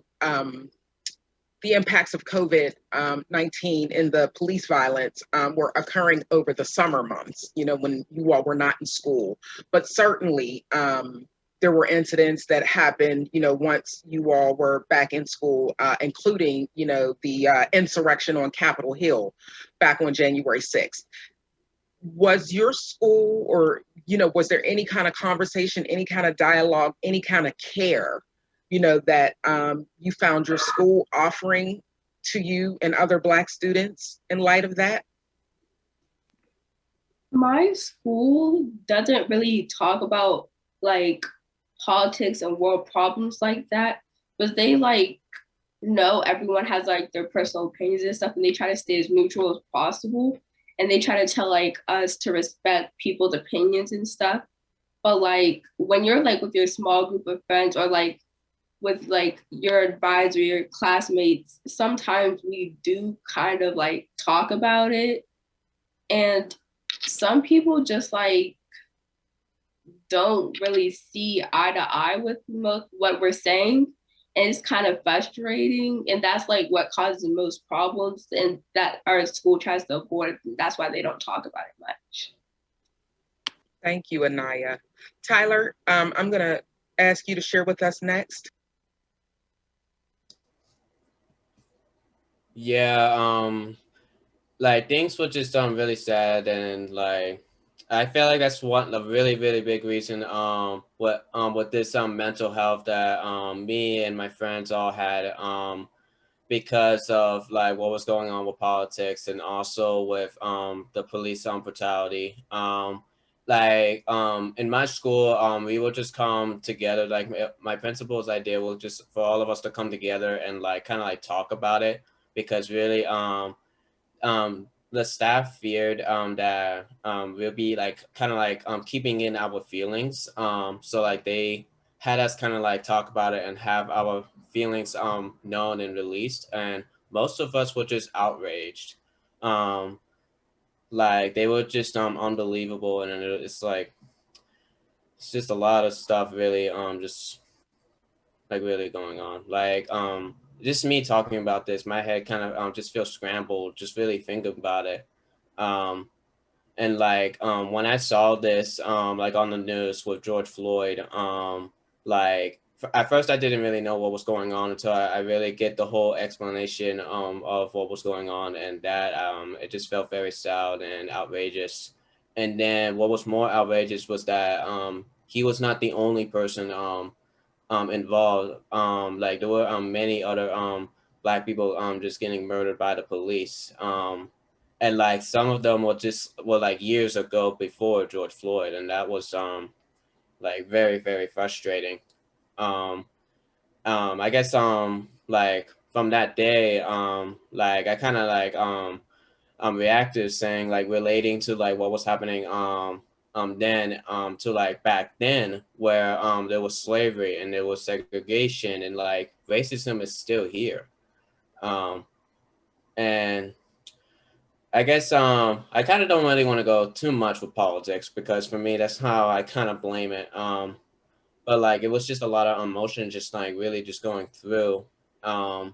the impacts of COVID-19 in the police violence were occurring over the summer months, you know, when you all were not in school. But certainly there were incidents that happened, you know, once you all were back in school, including, you know, the insurrection on Capitol Hill back on January 6th. Was your school, or, you know, was there any kind of conversation, any kind of dialogue, any kind of care you know, that you found your school offering to you and other Black students in light of that? My school doesn't really talk about like politics and world problems like that, but they like know everyone has like their personal opinions and stuff, and they try to stay as neutral as possible, and they try to tell like us to respect people's opinions and stuff. But like when you're like with your small group of friends, or like with like your advisor, your classmates, sometimes we do kind of like talk about it, and some people just like don't really see eye to eye with most what we're saying, and it's kind of frustrating, and that's like what causes the most problems, and that our school tries to avoid. That's why they don't talk about it much. Thank you, AHNIYA. Tyler, I'm going to ask you to share with us next. Yeah, like things were just really sad, and like I feel like that's one a really big reason with this mental health that me and my friends all had because of like what was going on with politics, and also with the police brutality. In my school, we would just come together, like my principal's idea was just for all of us to come together and like kind of like talk about it, because really the staff feared that we'll be like kind of like keeping in our feelings. So like they had us kind of like talk about it and have our feelings known and released, and most of us were just outraged. Like they were just unbelievable, and it's like it's just a lot of stuff really just like really going on. Like just me talking about this, my head kind of just feels scrambled, just really thinking about it. Um, and like when I saw this like on the news with George Floyd, like at first I didn't really know what was going on until I really get the whole explanation of what was going on, and that it just felt very sad and outrageous. And then what was more outrageous was that he was not the only person involved. Like there were many other Black people just getting murdered by the police. And like some of them were like years ago before George Floyd, and that was like very frustrating. Um, I guess like from that day, like I kind of like reacted, saying like relating to like what was happening then to like back then, where there was slavery and there was segregation, and like racism is still here. Um, and I guess I kind of don't really want to go too much with politics, because for me that's how I kind of blame it. But like it was just a lot of emotion just like really just going through. Um,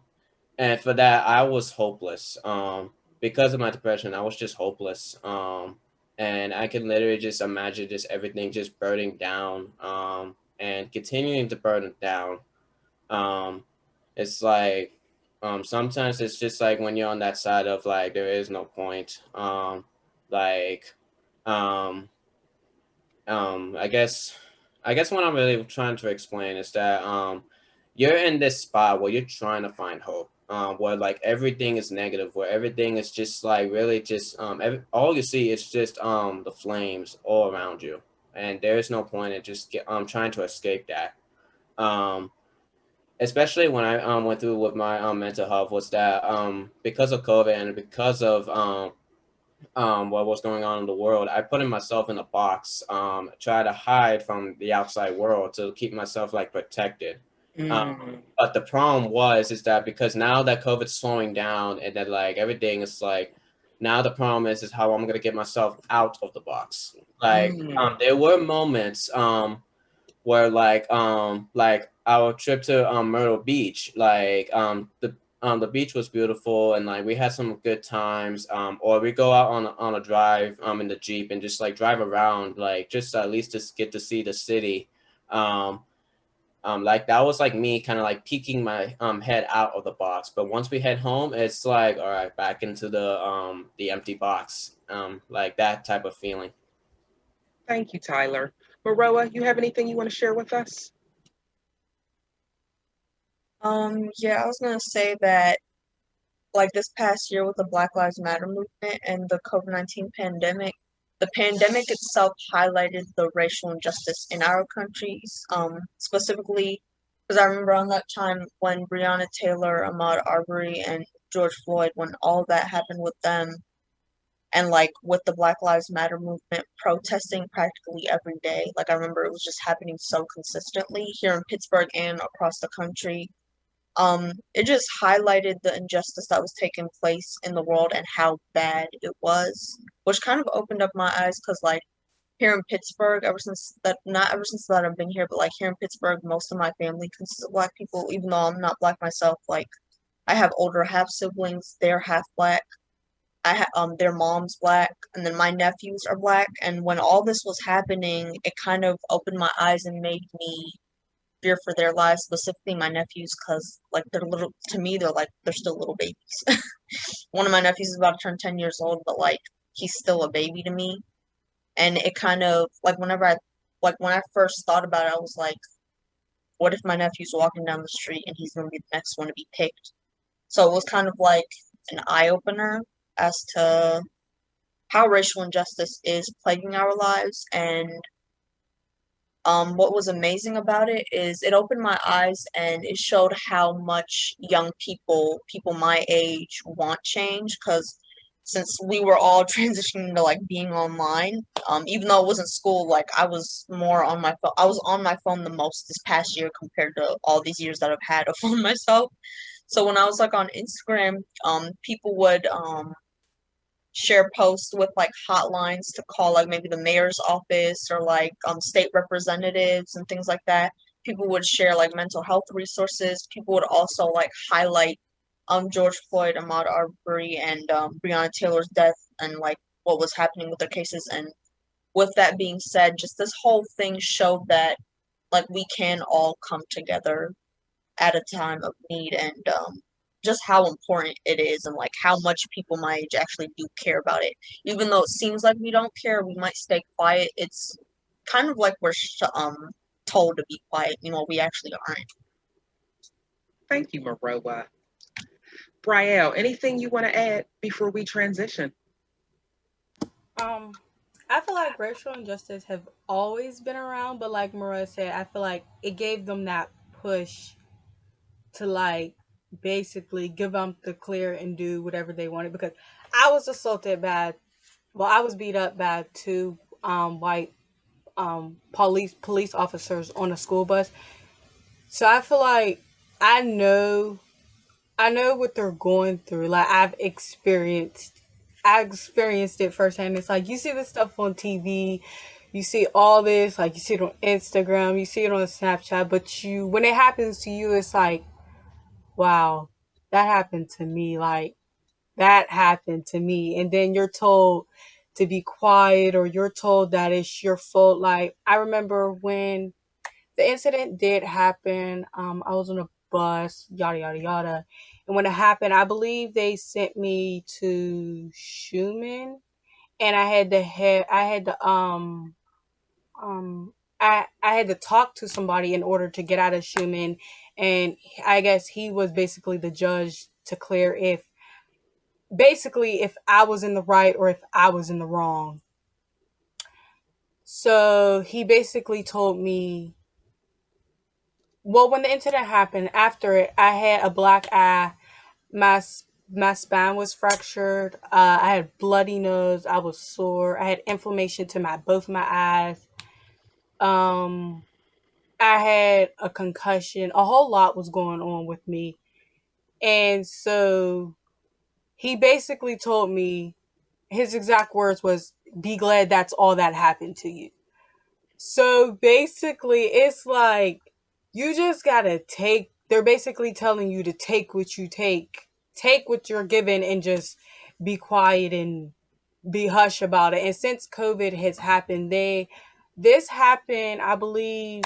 and for that I was hopeless. Because of my depression, I was just hopeless. And I could literally just imagine just everything just burning down and continuing to burn down. Um, it's like sometimes it's just like when you're on that side of like there is no point. Like um, I guess what I'm really trying to explain is that you're in this spot where you're trying to find hope, where like everything is negative, where everything is just like really just all you see is just the flames all around you, and there's no point in just trying to escape that. Um, Especially when I went through with my mental health, was that because of COVID and because of what was going on in the world, I put myself in a box, try to hide from the outside world to keep myself like protected. But the problem is that because now that COVID's slowing down and that like everything is like, now the problem is how I'm gonna get myself out of the box. Like there were moments where like our trip to Myrtle Beach, like the beach was beautiful, and like we had some good times. Or we go out on a drive in the Jeep and just like drive around, like just at least just get to see the city. Like that was like me kind of like peeking my head out of the box. But once we head home, it's like, all right, back into the empty box. Like that type of feeling. Thank you, Tyler. Maroa, you have anything you want to share with us? Yeah, I was gonna say that like this past year with the Black Lives Matter movement and the COVID-19 pandemic, the pandemic itself highlighted the racial injustice in our countries, specifically because I remember on that time when Breonna Taylor, Ahmaud Arbery, and George Floyd, when all that happened with them, and like with the Black Lives Matter movement protesting practically every day. Like I remember it was just happening so consistently here in Pittsburgh and across the country. It just highlighted the injustice that was taking place in the world and how bad it was, which kind of opened up my eyes because, like, here in Pittsburgh, not ever since that I've been here, but like here in Pittsburgh, most of my family consists of Black people, even though I'm not Black myself. Like, I have older half siblings, they're half Black. Their mom's Black, and then my nephews are Black. And when all this was happening, it kind of opened my eyes and made me fear for their lives, specifically my nephews, because like they're little to me, they're still little babies. One of my nephews is about to turn 10 years old, but like he's still a baby to me. And it kind of like when I first thought about it, I was like, what if my nephew's walking down the street and he's gonna be the next one to be picked? So it was kind of like an eye opener as to how racial injustice is plaguing our lives. And what was amazing about it is it opened my eyes and it showed how much young people my age, want change. Because since we were all transitioning to like being online, even though it wasn't school, like I was more on my phone. I was on my phone the most this past year compared to all these years that I've had a phone myself. So when I was like on Instagram, people would share posts with like hotlines to call like maybe the mayor's office or like state representatives and things like that. People would share like mental health resources. People would also like highlight George Floyd, Ahmaud Arbery, and Breonna Taylor's death and like what was happening with their cases. And with that being said, just this whole thing showed that like we can all come together at a time of need, and just how important it is and like how much people my age actually do care about it. Even though it seems like we don't care, we might stay quiet. It's kind of like we're told to be quiet. We actually aren't. Thank you, Maroa. Brielle, anything you want to add before we transition? Um, I feel like racial injustice have always been around, but like Maria said, I feel like it gave them that push to like basically give them the clear and do whatever they wanted. Because I was assaulted by, well, I was beat up by two white police officers on a school bus. So I feel like I know I know what they're going through. Like I experienced it firsthand. It's like you see this stuff on TV, you see all this, like you see it on Instagram, you see it on Snapchat, but when it happens to you, it's like, wow, that happened to me. Like that happened to me. And then you're told to be quiet or you're told that it's your fault. Like I remember when the incident did happen. I was on a bus, yada yada yada. And when it happened, I believe they sent me to Schumann, and um I had to talk to somebody in order to get out of Schumann, and I guess he was basically the judge to clear if I was in the right or if I was in the wrong. So he basically told me, well, when the incident happened, after it, I had a black eye. My my spine was fractured. I had bloody nose. I was sore. I had inflammation to both my eyes. Um, I had a concussion. A whole lot was going on with me, and so he basically told me his exact words was, "Be glad that's all that happened to you." So basically, it's like you just gotta take. They're basically telling you to take what you take what you're given, and just be quiet and be hush about it. And since COVID has happened, this happened, I believe,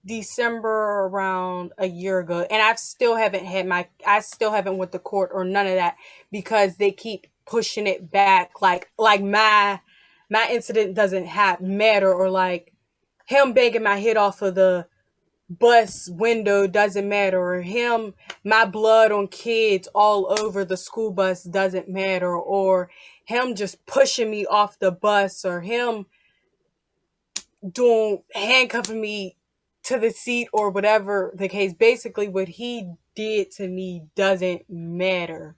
December around a year ago, and I still haven't went to court or none of that because they keep pushing it back. Like my incident doesn't matter, or like him banging my head off of the bus window doesn't matter, or him, my blood on kids all over the school bus doesn't matter, or him just pushing me off the bus, or him doing handcuffing me to the seat, or whatever the case. Basically, what he did to me doesn't matter.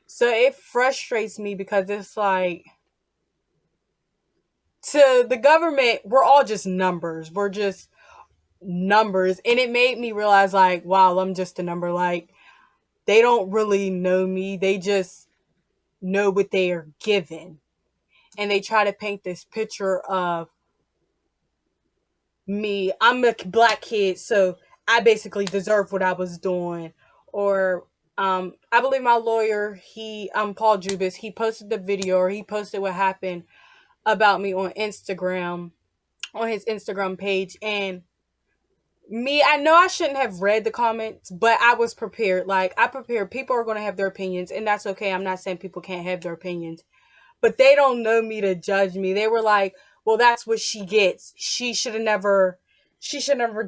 So it frustrates me because it's like, to the government, we're all just numbers. We're just numbers. And it made me realize, like, wow, I'm just a number. Like, they don't really know me. They just know what they are given. And they try to paint this picture of me. I'm a black kid, so I basically deserve what I was doing. Or I believe my lawyer, Paul Jubis, he posted the video, or he posted what happened about me on Instagram, on his Instagram page. And me, I know I shouldn't have read the comments, but I was prepared. Like, I prepared. People are going to have their opinions, and that's okay. I'm not saying people can't have their opinions, but they don't know me to judge me. They were like, well, that's what she gets. She should have never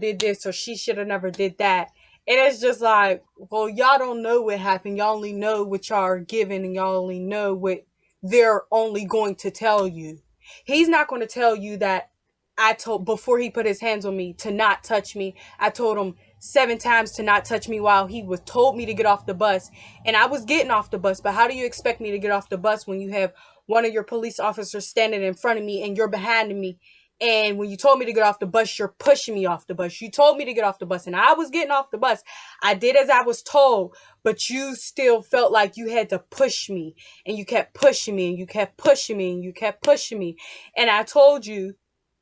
did this, or she should have never did that. And it's just like, well, y'all don't know what happened. Y'all only know what y'all are given, and y'all only know what they're only going to tell you. He's not going to tell you that I told, before he put his hands on me, to not touch me. I told him 7 times to not touch me while he was told me to get off the bus. And I was getting off the bus, but how do you expect me to get off the bus when you have one of your police officers standing in front of me and you're behind me? And when you told me to get off the bus, you're pushing me off the bus. You told me to get off the bus, and I was getting off the bus. I did as I was told, but you still felt like you had to push me, and you kept pushing me, and you kept pushing me, and you kept pushing me. And I told you,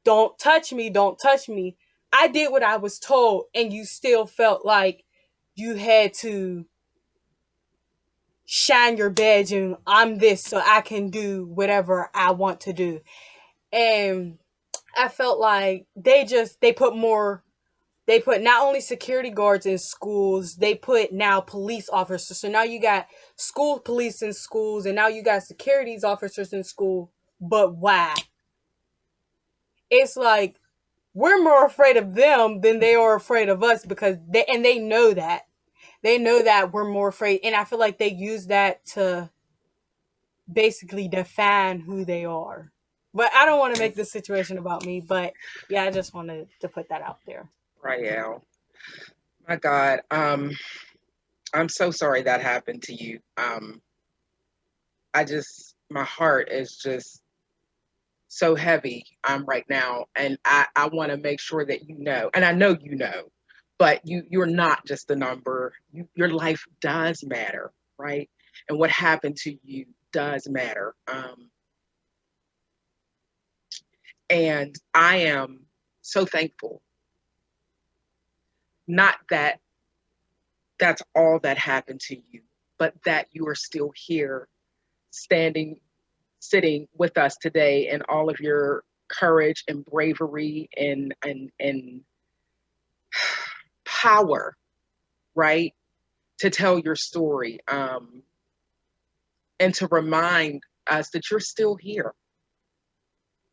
don't touch me, don't touch me. I did what I was told, and you still felt like you had to shine your badge and I'm this so I can do whatever I want to do. And I felt like they put not only security guards in schools, they put now police officers. So now you got school police in schools, and now you got securities officers in school. But why? It's like, we're more afraid of them than they are afraid of us, because they know that. They know that we're more afraid. And I feel like they use that to basically define who they are. But I don't want to make this situation about me. But yeah, I just wanted to put that out there. Briayelle, my God, I'm so sorry that happened to you. My heart is just so heavy right now, and I want to make sure that you know, and I know you know, but you're not just a number. Your life does matter, right? And what happened to you does matter. And I am so thankful. Not that that's all that happened to you, but that you are still here, sitting with us today, and all of your courage and bravery and power, right? To tell your story, and to remind us that you're still here.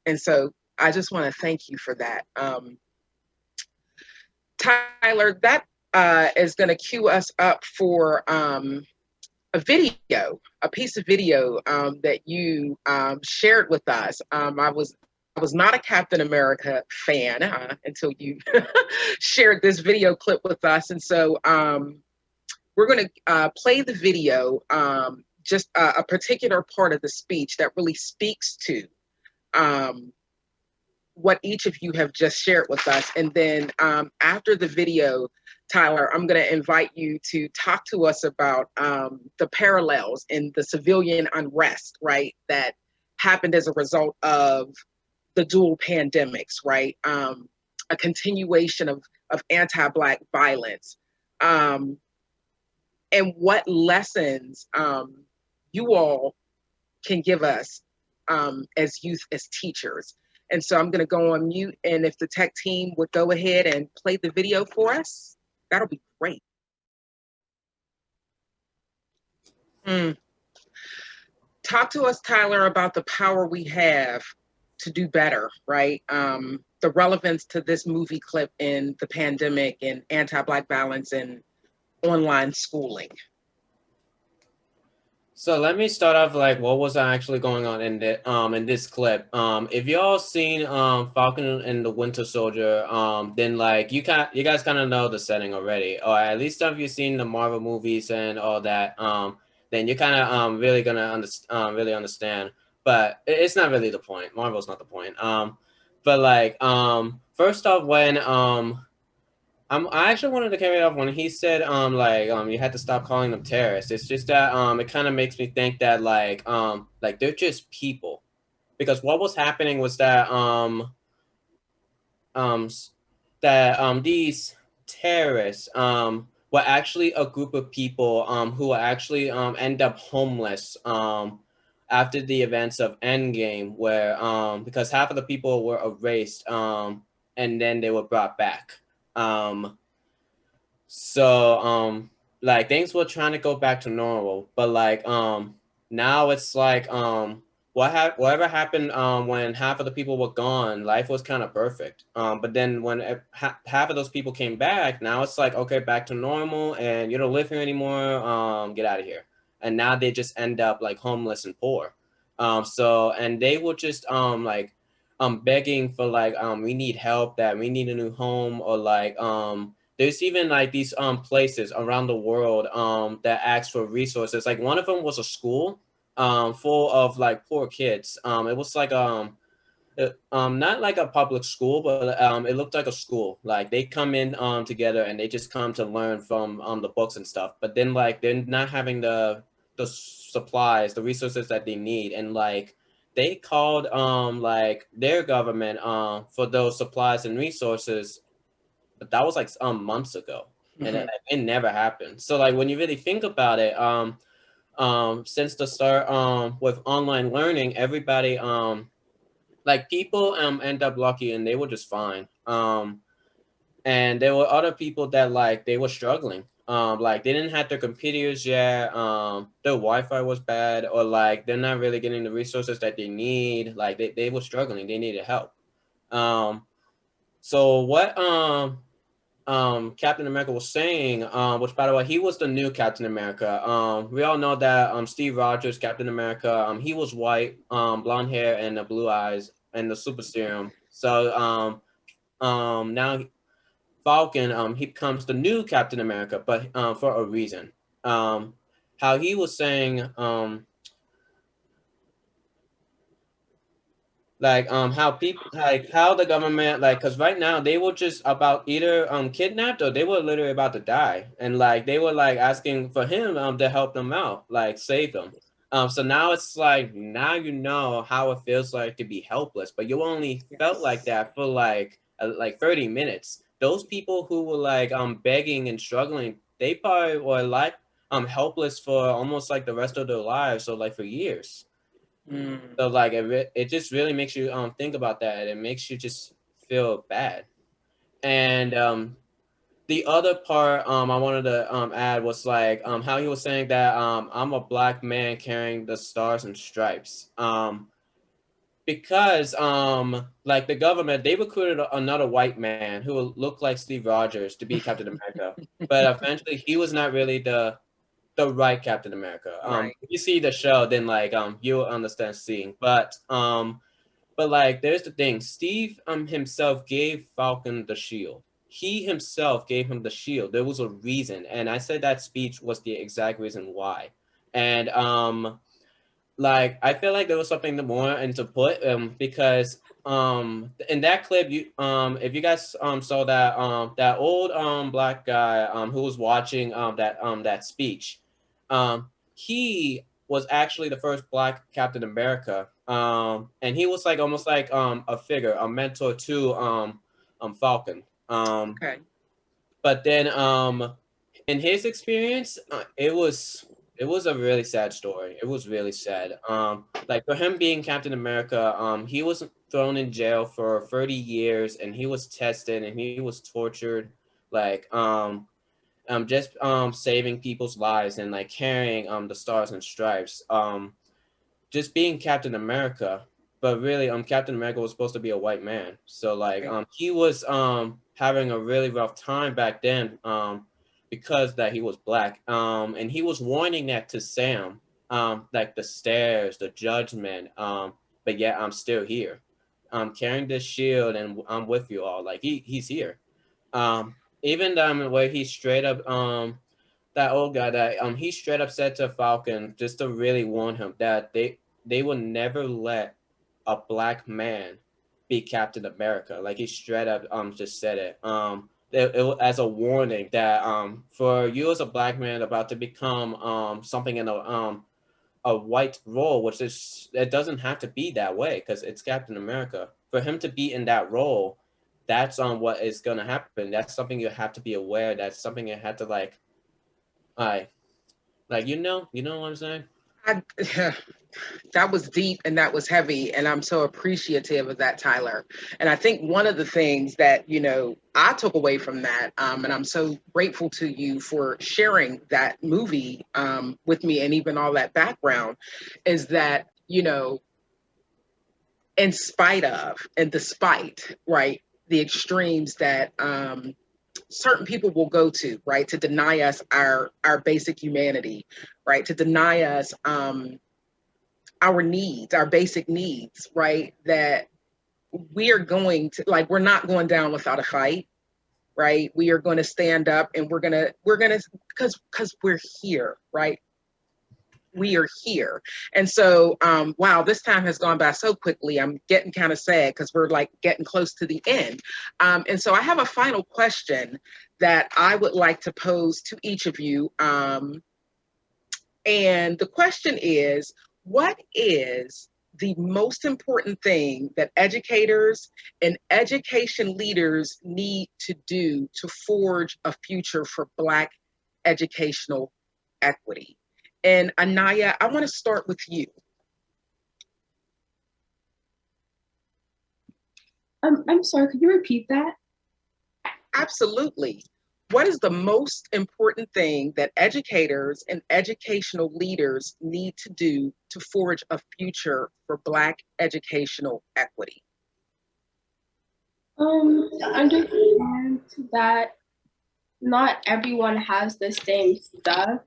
And so I just want to thank you for that. Tyler, that is going to cue us up for a piece of video that you shared with us. I was not a Captain America fan until you shared this video clip with us. And so we're going to play the video, just a particular part of the speech that really speaks to what each of you have just shared with us. And then after the video, Tyler, I'm going to invite you to talk to us about the parallels in the civilian unrest, right, that happened as a result of the dual pandemics, right? A continuation of anti-Black violence. And what lessons you all can give us as youth, as teachers. And so I'm going to go on mute, and if the tech team would go ahead and play the video for us, that'll be great. Talk to us, Tyler, about the power we have to do better, right? the relevance to this movie clip in the pandemic and anti-Black violence and online schooling. So let me start off like what was actually going on in this clip. If y'all seen Falcon and the Winter Soldier, then like you guys kind of know the setting already, or at least if you've seen the Marvel movies and all that, then you're kind of really gonna really understand. But it's not really the point. Marvel's not the point. But like first off, when I actually wanted to carry it off when he said you had to stop calling them terrorists. It's just that it kind of makes me think that like they're just people, because what was happening was that these terrorists were actually a group of people who actually end up homeless after the events of Endgame, where because half of the people were erased and then they were brought back. Like things were trying to go back to normal, but like now it's like whatever happened when half of the people were gone, life was kind of perfect. But then when half of those people came back, now it's like, okay, back to normal, and you don't live here anymore, get out of here. And now they just end up like homeless and poor. And they were just begging for like we need help, that we need a new home, or like there's even like these places around the world that ask for resources. Like one of them was a school full of like poor kids. It was like not like a public school, but it looked like a school. Like they come in together and they just come to learn from the books and stuff. But then like they're not having the supplies, the resources that they need, and like they called like their government for those supplies and resources, but that was like months ago, and it never happened. So like when you really think about it, since the start with online learning, everybody like people end up lucky and they were just fine. And there were other people that like they were struggling. Like they didn't have their computers yet. Their Wi-Fi was bad, or like they're not really getting the resources that they need. Like they were struggling. They needed help. So what Captain America was saying, which by the way, he was the new Captain America. We all know that Steve Rogers, Captain America, he was white, blonde hair and the blue eyes and the super serum. So now Falcon, he becomes the new Captain America, but for a reason. How he was saying, like how people, like how the government, like, because right now they were just about either kidnapped or they were literally about to die, and like they were like asking for him to help them out, like save them. So now it's like, now you know how it feels like to be helpless, but you only felt like that for like 30 minutes. Those people who were like begging and struggling, they probably were like helpless for almost like the rest of their lives, so like for years. So like it just really makes you think about that. It makes you just feel bad. And the other part I wanted to add was like how he was saying that I'm a Black man carrying the stars and stripes. Because like the government, they recruited another white man who looked like Steve Rogers to be Captain America, but eventually he was not really the right Captain America. Right. If you see the show, then like you'll understand seeing. But like there's the thing. Steve himself gave Falcon the shield. He himself gave him the shield. There was a reason, and I said that speech was the exact reason why. And like I feel like there was something more into put because in that clip, you if you guys saw that that old Black guy who was watching that speech, he was actually the first Black Captain America, and he was like almost like a figure, a mentor to Falcon. Okay. But then in his experience, it was a really sad story. It was really sad. Like for him being Captain America, he was thrown in jail for 30 years, and he was tested and he was tortured, like just saving people's lives and like carrying the stars and stripes. Just being Captain America. but really, Captain America was supposed to be a white man. So like, Right. he was having a really rough time back then, because that he was black. And he was warning that to Sam, like the stairs, the judgment. But yet I'm still here. I'm carrying this shield, and I'm with you all. Like he's here. Even where he straight up that old guy that he straight up said to Falcon, just to really warn him that they will never let a black man be Captain America. Like he straight up just said it. As a warning that for you as a black man about to become something in a white role, which is, it doesn't have to be that way because it's Captain America. For him to be in that role, that's what is gonna happen. That's something you have to be aware. That's something you have to like you know what I'm saying? That was deep and that was heavy, and I'm so appreciative of that, Tyler. And I think one of the things that I took away from that, and I'm so grateful to you for sharing that movie with me and even all that background, is that in spite of and despite, right, the extremes that certain people will go to, right, to deny us our basic humanity, right, to deny us our needs, our basic needs, right, that we are going to, like, we're not going down without a fight, right? We are going to stand up, and we're going to because we're here, right? We are here. And so wow, this time has gone by so quickly. I'm getting kind of sad because we're like getting close to the end. And so I have a final question that I would like to pose to each of you. And the question is, what is the most important thing that educators and education leaders need to do to forge a future for Black educational equity? And AHNIYA, I want to start with you. I'm sorry, could you repeat that? Absolutely. What is the most important thing that educators and educational leaders need to do to forge a future for Black educational equity? To understand that not everyone has the same stuff,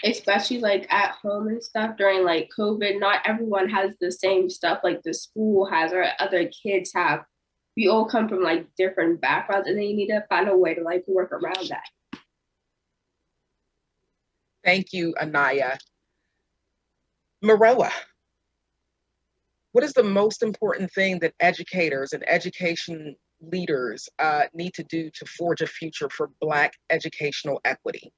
especially like at home and stuff during like COVID. Not everyone has the same stuff like the school has or other kids have. We all come from like different backgrounds, and then you need to find a way to like work around that. Thank you, AHNIYA. Maroa, what is the most important thing that educators and education leaders need to do to forge a future for Black educational equity?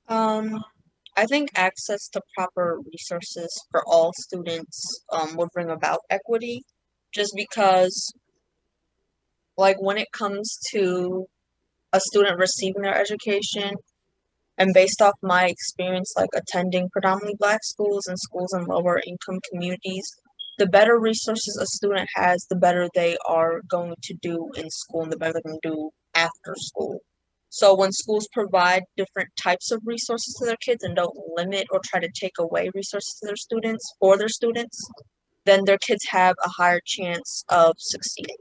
I think access to proper resources for all students would bring about equity, just because, like, when it comes to a student receiving their education, and based off my experience, like attending predominantly Black schools and schools in lower income communities, the better resources a student has, the better they are going to do in school and the better they can do after school. So when schools provide different types of resources to their kids and don't limit or try to take away resources to their students, then their kids have a higher chance of succeeding.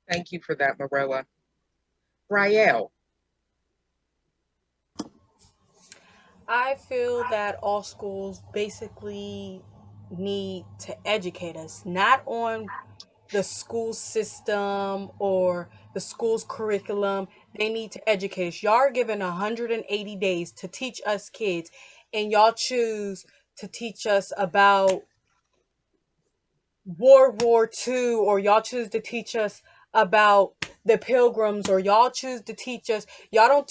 Thank you for that, Maroa. BRIAYELLE. I feel that all schools basically need to educate us, not on the school system or the school's curriculum. They need to educate us. Y'all are given 180 days to teach us kids, and y'all choose to teach us about World War II, or y'all choose to teach us about the Pilgrims, or y'all choose to teach us. Y'all don't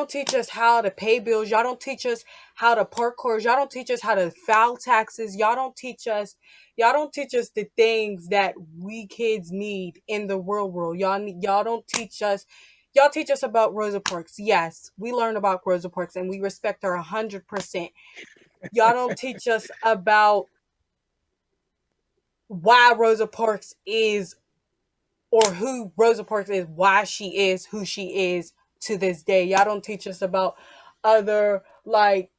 teach us how to pay bills. Y'all don't teach us how to park cars. Y'all don't teach us how to file taxes. Y'all don't teach us the things that we kids need in the real world. Y'all don't teach us. Y'all teach us about Rosa Parks. Yes, we learn about Rosa Parks and we respect her 100%. Y'all don't teach us about why Rosa Parks is, or who Rosa Parks is, why she is who she is to this day. Y'all don't teach us about other, like,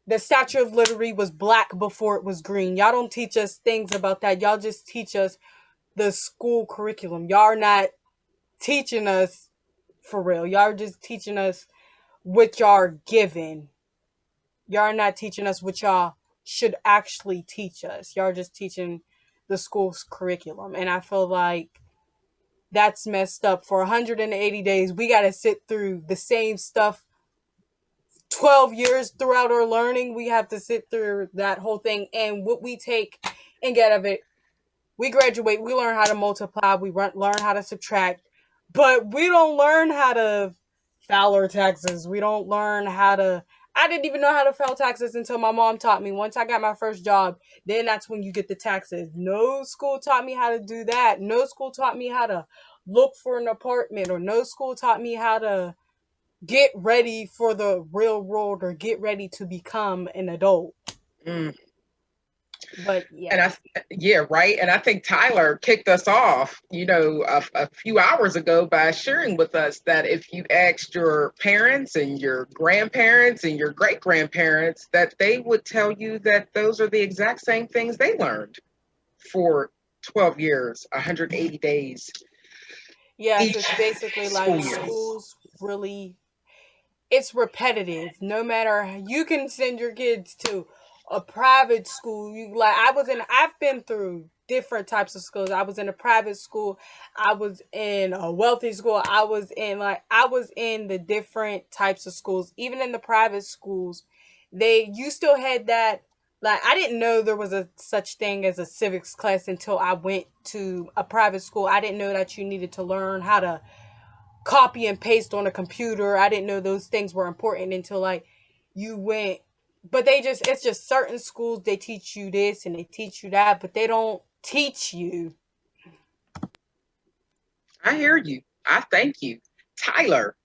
the Statue of Liberty was black before it was green. Y'all don't teach us things about that. Y'all just teach us the school curriculum. Y'all are not teaching us for real. Y'all are just teaching us what y'all are given. Y'all are not teaching us what y'all should actually teach us. Y'all are just teaching the school's curriculum. And I feel like that's messed up. For 180 days, we got to sit through the same stuff 12 years throughout our learning. We have to sit through that whole thing. And what we take and get out of it, we graduate, we learn how to multiply, we learn how to subtract, but we don't learn how to file our taxes. We don't learn how to. I didn't even know how to file taxes until my mom taught me. Once I got my first job, then that's when you get the taxes. No school taught me how to do that. No school taught me how to look for an apartment, or no school taught me how to get ready for the real world or get ready to become an adult. Mm. But yeah. Yeah, right. And I think Tyler kicked us off, a few hours ago by sharing with us that if you asked your parents and your grandparents and your great grandparents, that they would tell you that those are the exact same things they learned for 12 years, 180 days. Yes, it's basically like schools really, it's repetitive. No matter, you can send your kids to a private school. I've been through different types of schools. I was in a private school. I was in a wealthy school. I was in the different types of schools. Even in the private schools, you still had that. Like, I didn't know there was a such thing as a civics class until I went to a private school. I didn't know that you needed to learn how to copy and paste on a computer. I didn't know those things were important until like you went. But it's just certain schools, they teach you this and they teach you that, but they don't teach you. I hear you. I thank you. Tyler.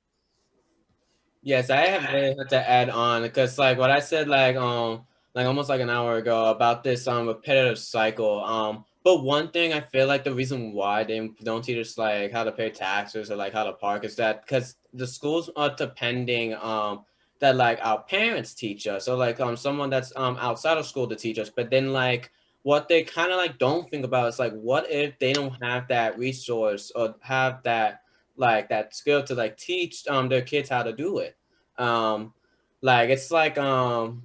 Yes, I have really had to add on because like what I said like almost like an hour ago about this repetitive cycle. But one thing I feel like the reason why they don't teach us like how to pay taxes or like how to park is that because the schools are depending that like our parents teach us, or like someone that's outside of school to teach us. But then like what they kind of like don't think about is like what if they don't have that resource or have that like that skill to like teach their kids how to do it. Like it's like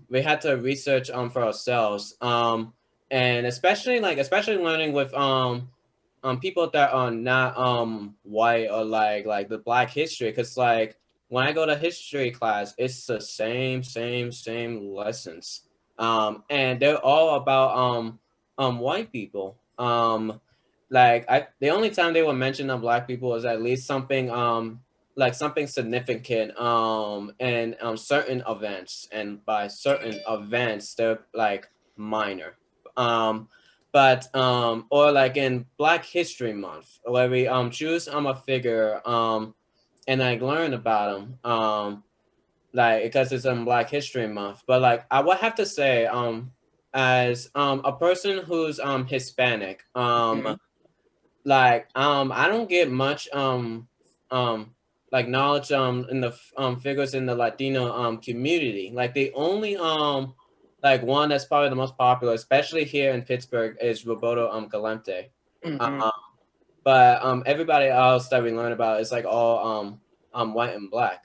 we had to research for ourselves. And especially learning with people that are not white or like the black history, because like when I go to history class, it's the same lessons. And they're all about white people. The only time they will mention black people is at least something like something significant and certain events, and by certain events they're like minor. But or like in Black History Month, where we choose a figure and like learn about them like because it's in Black History Month. But like I would have to say as a person who's Hispanic, like I don't get much like knowledge in the figures in the Latino community. Like the only like one that's probably the most popular, especially here in Pittsburgh, is Roberto Galante. But everybody else that we learn about is like all white and black.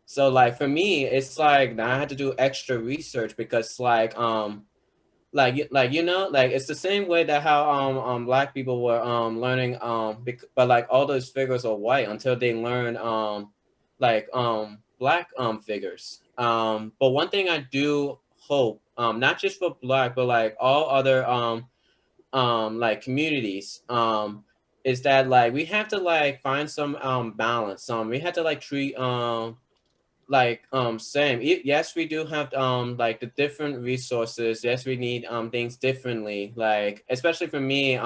So like for me, it's like I had to do extra research because like like it's the same way that how black people were learning but like all those figures are white until they learn like black figures. But one thing I do hope, not just for black but like all other like communities, is that like we have to like find some balance. We have to like treat like same yes, we do have like the different resources. Yes, we need things differently, like especially for me,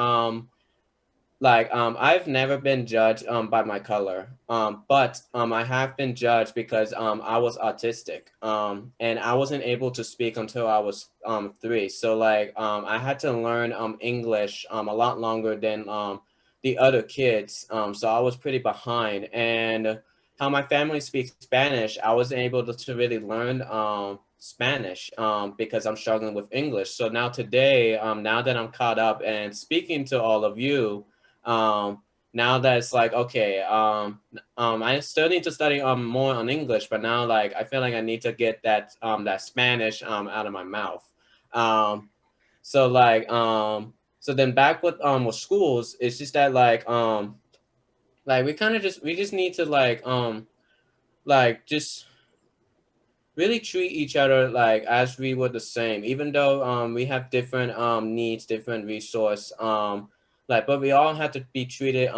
like I've never been judged by my color, but I have been judged because I was autistic, and I wasn't able to speak until I was 3. So like I had to learn English a lot longer than the other kids, so I was pretty behind. And how my family speaks Spanish, I wasn't able to really learn Spanish because I'm struggling with English. So now today, now that I'm caught up and speaking to all of you, now that it's like, okay, I still need to study more on English, but now like I feel like I need to get that that Spanish out of my mouth. So like so then back with schools, it's just that like we kind of just we just need to like just really treat each other like as we were the same, even though we have different needs, different resource, like but we all have to be treated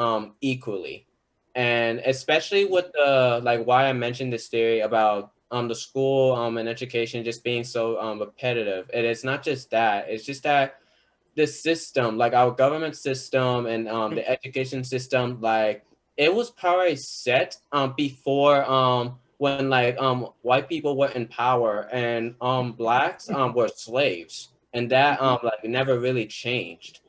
equally. And especially with the like why I mentioned this theory about the school and education just being so repetitive. And it's not just that, it's just that the system, like our government system and the education system, like it was probably set before when like white people were in power and blacks were slaves, and that like never really changed.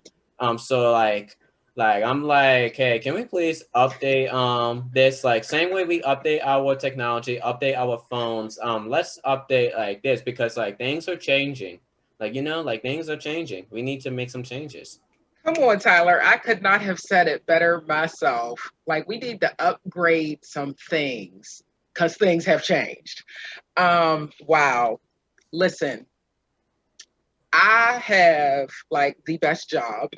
So like I'm like, hey, can we please update this like same way we update our technology, update our phones, let's update like this, because like things are changing. Like, you know, like things are changing. We need to make some changes. Come on, Tyler. I could not have said it better myself. Like, we need to upgrade some things because things have changed. Wow. Listen, I have like the best job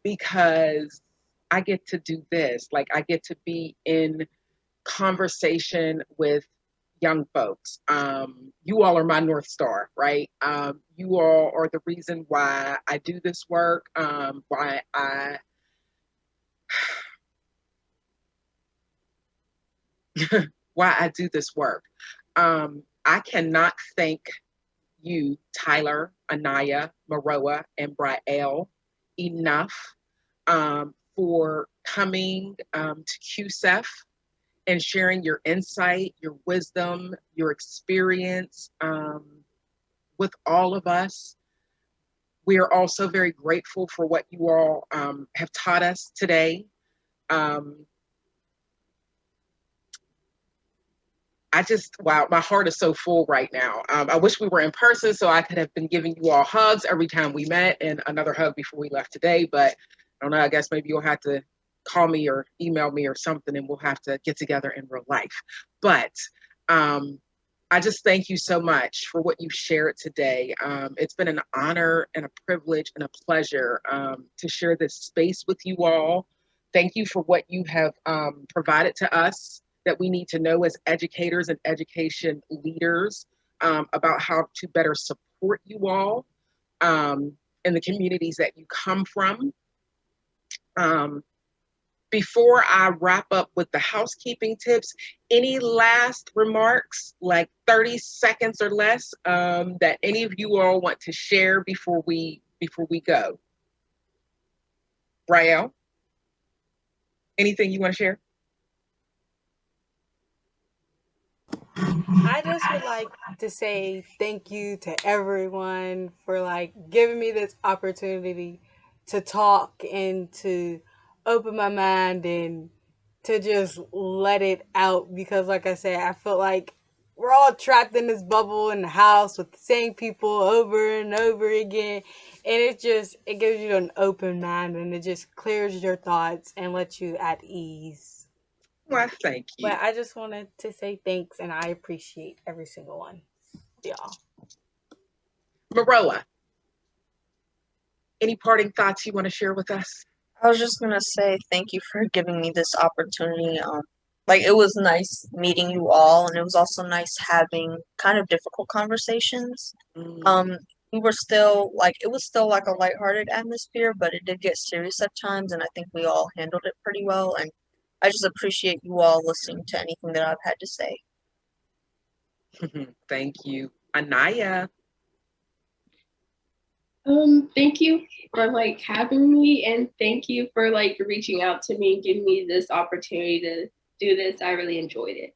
because I get to do this. Like, I get to be in conversation with young folks. You all are my North Star, right? You all are the reason why I do this work, why I why I do this work. I cannot thank you, Tyler, AHNIYA, Maroa, and Briayelle enough for coming to CUESEF and sharing your insight, your wisdom, your experience with all of us. We are also very grateful for what you all have taught us today. Wow, my heart is so full right now. I wish we were in person so I could have been giving you all hugs every time we met, and another hug before we left today, but I don't know, I guess maybe you'll have to call me or email me or something, and we'll have to get together in real life. But I just thank you so much for what you've shared today. It's been an honor and a privilege and a pleasure to share this space with you all. Thank you for what you have provided to us that we need to know as educators and education leaders about how to better support you all in the communities that you come from. Before I wrap up with the housekeeping tips, any last remarks, like 30 seconds or less, that any of you all want to share before we go? Briayelle, anything you want to share? I just would like to say thank you to everyone for like giving me this opportunity to talk and to open my mind and to just let it out, because like I said, I feel like we're all trapped in this bubble in the house with the same people over and over again, and it gives you an open mind and it just clears your thoughts and lets you at ease. Well, thank you. But I just wanted to say thanks, and I appreciate every single one of y'all. Maroa, any parting thoughts you want to share with us? I was just gonna say thank you for giving me this opportunity. Like it was nice meeting you all, and it was also nice having kind of difficult conversations. We were still like it was still like a lighthearted atmosphere, but it did get serious at times, and I think we all handled it pretty well. And I just appreciate you all listening to anything that I've had to say. Thank you. AHNIYA. Thank you for like having me, and thank you for like reaching out to me and giving me this opportunity to do this. I really enjoyed it.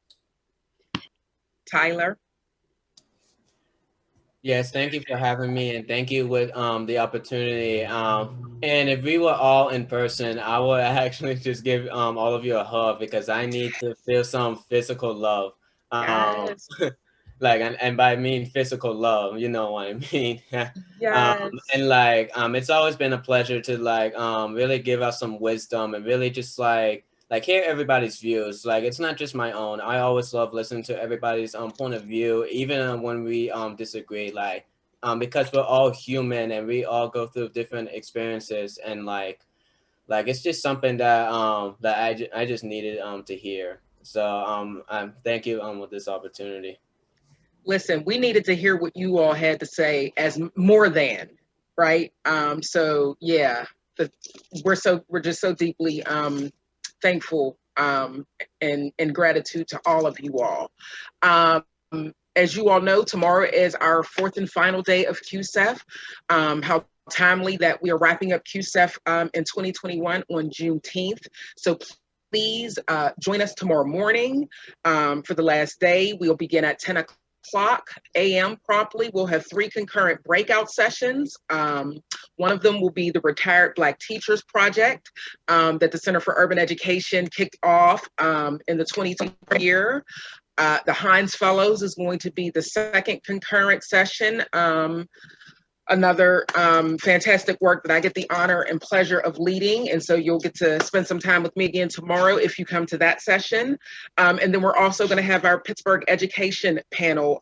Tyler. Yes, thank you for having me, and thank you with the opportunity. And if we were all in person, I would actually just give all of you a hug because I need to feel some physical love. Yes. like, and by I mean physical love, you know what I mean. Yes. And like it's always been a pleasure to like really give out some wisdom and really just like hear everybody's views. Like it's not just my own. I always love listening to everybody's point of view, even when we disagree. Like because we're all human and we all go through different experiences, and like it's just something that that I just needed to hear. So thank you with this opportunity. Listen, we needed to hear what you all had to say as more than, right? So yeah, we're just so deeply thankful and gratitude to all of you all. As you all know, tomorrow is our fourth and final day of CUESEF. How timely that we are wrapping up CUESEF in 2021 on Juneteenth. So please join us tomorrow morning for the last day. We'll begin at 10 o'clock a.m. promptly. We'll have 3 concurrent breakout sessions. One of them will be the Retired Black Teachers Project that the Center for Urban Education kicked off in the 2020 year. The Hines Fellows is going to be the second concurrent session. Another fantastic work that I get the honor and pleasure of leading. And so you'll get to spend some time with me again tomorrow if you come to that session. And then we're also going to have our Pittsburgh Education panel,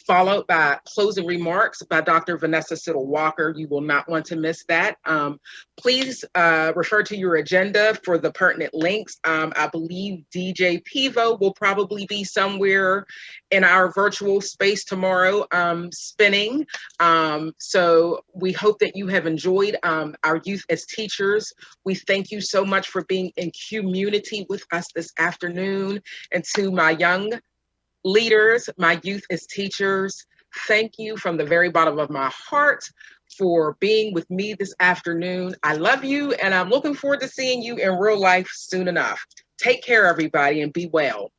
followed by closing remarks by Dr. Vanessa Siddle Walker. You will not want to miss that. Please refer to your agenda for the pertinent links. I believe DJ Pivo will probably be somewhere in our virtual space tomorrow spinning. So we hope that you have enjoyed our youth as teachers. We thank you so much for being in community with us this afternoon. And to my young leaders, my youth as teachers, thank you from the very bottom of my heart for being with me this afternoon. I love you, and I'm looking forward to seeing you in real life soon enough. Take care, everybody, and be well.